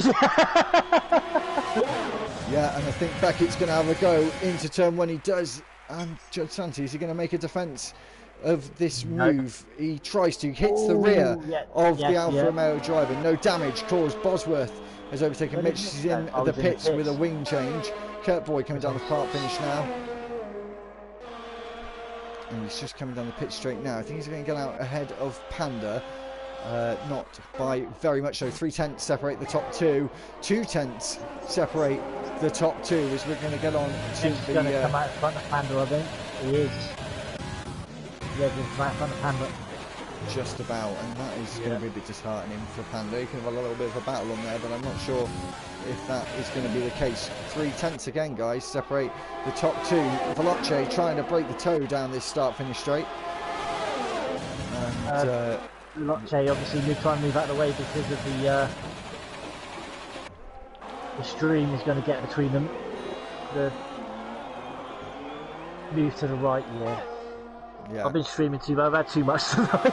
Yeah, and I think Beckett's going to have a go into turn one. He does. And Judd Santi, is he going to make a defence of this move? He tries to, hits the rear of the Alfa Romeo driver. No damage caused. Bosworth has overtaken Mitch. He's in the pits with a wing change. Kurt Boyd coming down the start finish now. And he's just coming down the pit straight now. I think he's going to get out ahead of Panda. Not by very much so. 3 tenths separate the top two. 2 tenths separate the top two, as we're going to get on to He's going to come out in front of Panda, I think. He is. Yeah, he's right in front of Panda. Just about, and that is going to be a bit disheartening for Panda. He can have a little bit of a battle on there, but I'm not sure if that is going to be the case. 3 tenths again, guys, separate the top two. Veloce trying to break the toe down this start-finish straight. And Veloce obviously trying to move out of the way because of the stream is going to get between them. The move to the right, yeah. I've been streaming too, but I've had too much tonight.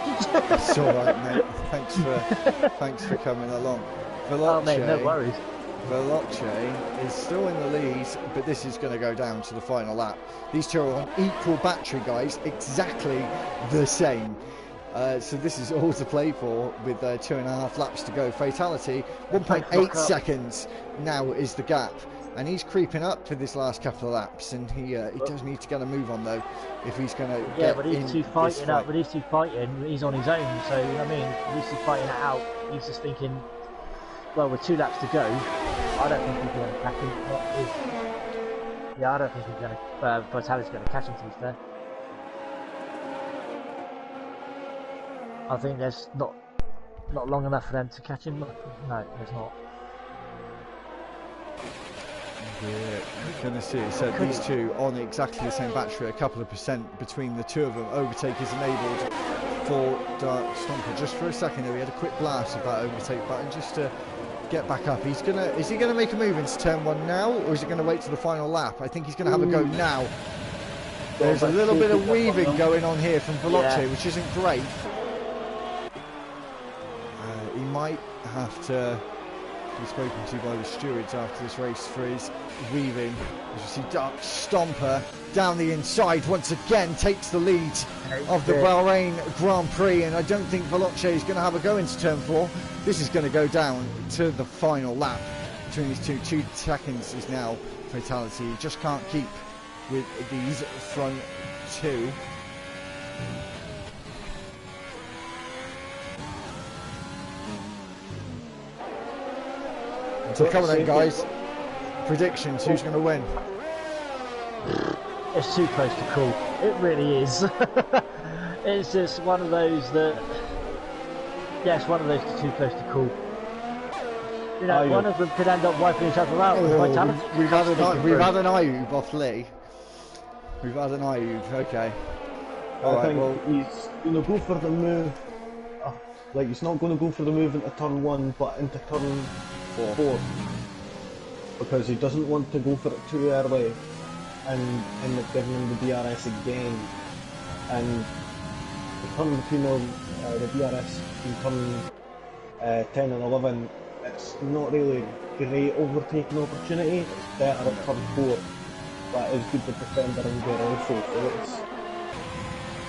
It's alright, mate. Thanks for coming along. Veloce, oh, mate, no worries. Veloce is still in the lead, but this is going to go down to the final lap. These two are on equal battery, guys, exactly the same. So this is all to play for with 2.5 laps to go. Fatality, 1.8 seconds now is the gap. And he's creeping up for this last couple of laps, and he does need to get a move on though if he's going to get but these two fighting up. But these two fighting, he's on his own. So I mean, these two fighting it out. He's just thinking, well, with 2 laps to go, I don't think he's going to catch him. Yeah, I don't think he's going to. Vitality's going to catch him. To be fair, I think there's not long enough for them to catch him. No, there's not. We're going to see. So these two on exactly the same battery, a couple of percent between the two of them. Overtake is enabled for Dark Stomper. Just for a second there, we had a quick blast of that overtake button just to get back up. Is he going to make a move into turn one now, or is he going to wait to the final lap? I think he's going to have a go now. There's a little bit of weaving going on here from Veloce, which isn't great. He might have to be spoken to by the stewards after this race for his weaving. As you see, Dark Stomper down the inside once again takes the lead of the Bahrain Grand Prix, and I don't think Veloce is going to have a go into turn 4. This is going to go down to the final lap between these two. 2 seconds is now Fatality. You just can't keep with these front two. So come on then, guys. Predictions, who's going to win? It's too close to call. It really is. It's just one of those that... Yeah, it's one of those too close to call. You know, one of them could end up wiping each other out. We've had an Ayub off Lee. We've had an Ayub, okay. I think he's going to go for the move. Like, he's not going to go for the move into turn 1, but into turn 4. Because he doesn't want to go for it too early and end up giving him the DRS again. And the turn between the DRS in turn 10 and 11, it's not really great overtaking opportunity. It's better at turn 4, but it's good to defend around there also.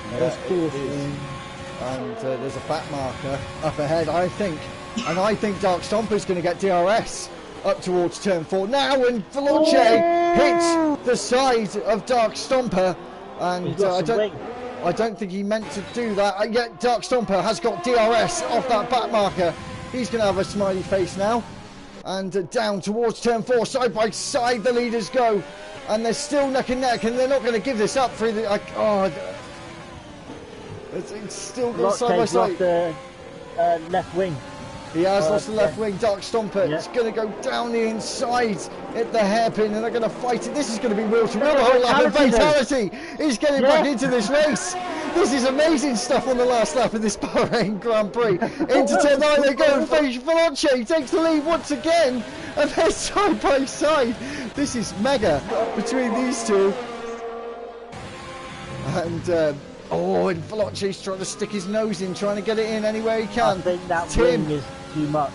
So it's close. And there's a back marker up ahead. I think And I think Dark Stomper's going to get DRS up towards turn 4 now, and Veloce hits the side of Dark Stomper, and I don't think he meant to do that, and yet Dark Stomper has got DRS off that back marker. He's going to have a smiley face now, and down towards turn 4, side by side the leaders go, and they're still neck and neck, and they're not going to give this up through the... it's still going side by side. The left wing. He has lost the left wing. Dark Stomper is going to go down the inside at the hairpin, and they're going to fight it. This is going to be wheel to wheel the whole lap. And Fatality is getting back into this race. This is amazing stuff on the last lap of this Bahrain Grand Prix. Into turn 9 they go, and Veloce takes the lead once again, and they're side by side. This is mega between these two. And and Veloce's trying to stick his nose in, trying to get it in anywhere he can. I think that wing is too much.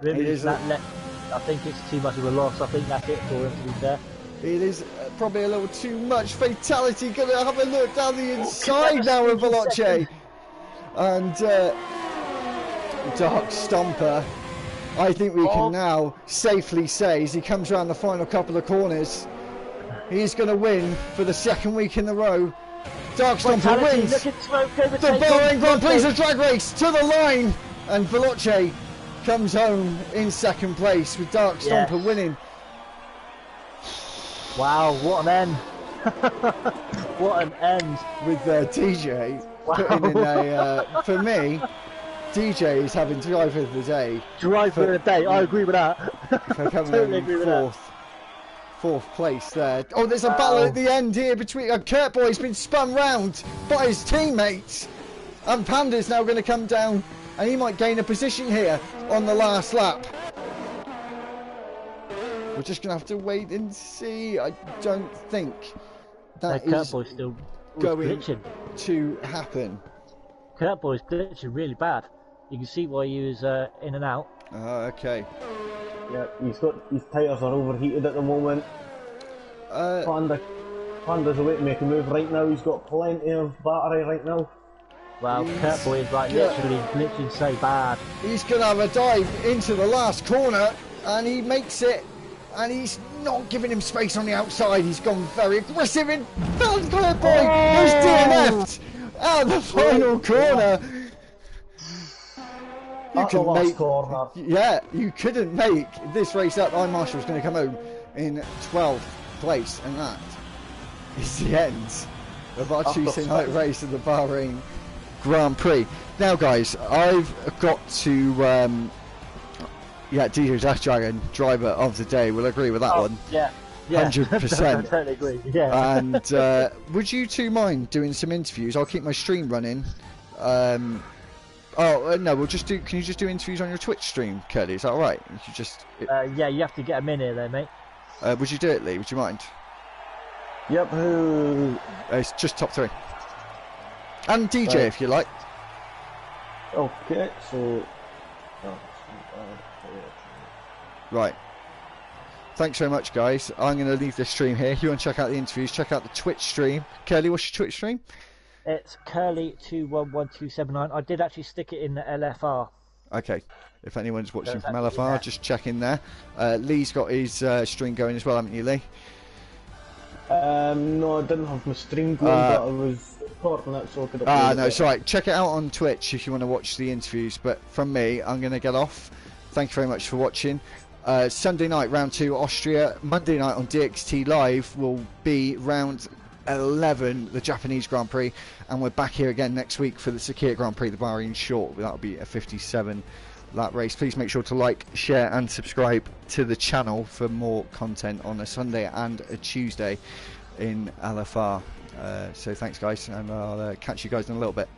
Really, I think it's too much of a loss. I think that's it for him, to be fair. It is probably a little too much. Fatality going to have a look down the inside now with Veloce. And Dark Stomper, I think we can now safely say, as he comes around the final couple of corners, he's going to win for the second week in a row. Dark Stomper wins the Bahrain Grand Prix of drag race to the line, and Veloce comes home in second place with Dark Stomper winning. Wow, what an end! What an end! With DJ putting in a, for me, DJ is having driver of the day. Driver of the day, I agree with that. Totally agree with that. Fourth place there. Oh, there's a battle at the end here between Kurt Boy's been spun round by his teammates, and Panda's now going to come down, and he might gain a position here on the last lap. We're just going to have to wait and see. I don't think that is still going to happen. Kurt Boy's glitching really bad. You can see why he was in and out. Oh, okay. Yeah, his tyres are overheated at the moment. Panda's away to make a move right now. He's got plenty of battery right now. Wow, Kurt Boy is like literally glitching so bad. He's going to have a dive into the last corner, and he makes it, and he's not giving him space on the outside. He's gone very aggressive in Kurt Boy. He's DNF'd out of the final corner. You couldn't make this race up. Marshall's going to come home in 12th place, and that is the end of our Tuesday night race of the Bahrain Grand Prix. Now, guys, I've got to, DJ Dash Dragon, driver of the day. We'll agree with that one. Yeah. 100%. Totally agree. Yeah. And would you two mind doing some interviews? I'll keep my stream running. No, we'll just do. Can you just do interviews on your Twitch stream, Curly? Is that all right? You just. Yeah, you have to get them in here, though, mate. Would you do it, Lee? Would you mind? Yep. It's just top 3. And DJ, if you like. Okay, so. Right. Thanks very much, guys. I'm going to leave the stream here. If you want to check out the interviews, check out the Twitch stream. Curly, what's your Twitch stream? It's Curly211279. I did actually stick it in the LFR. Okay. If anyone's watching from LFR, just check in there. Lee's got his stream going as well, haven't you, Lee? No, I didn't have my stream going, but I was recording it, so I could upload it. No, it's alright. Check it out on Twitch if you want to watch the interviews. But from me, I'm going to get off. Thank you very much for watching. Sunday night, round 2, Austria. Monday night on DXT Live will be round 11, the Japanese Grand Prix, and we're back here again next week for the Sakhir Grand Prix, the Bahrain Short. That'll be a 57 lap race. Please make sure to like, share and subscribe to the channel for more content on a Sunday and a Tuesday in LFR. So thanks, guys, and I'll catch you guys in a little bit.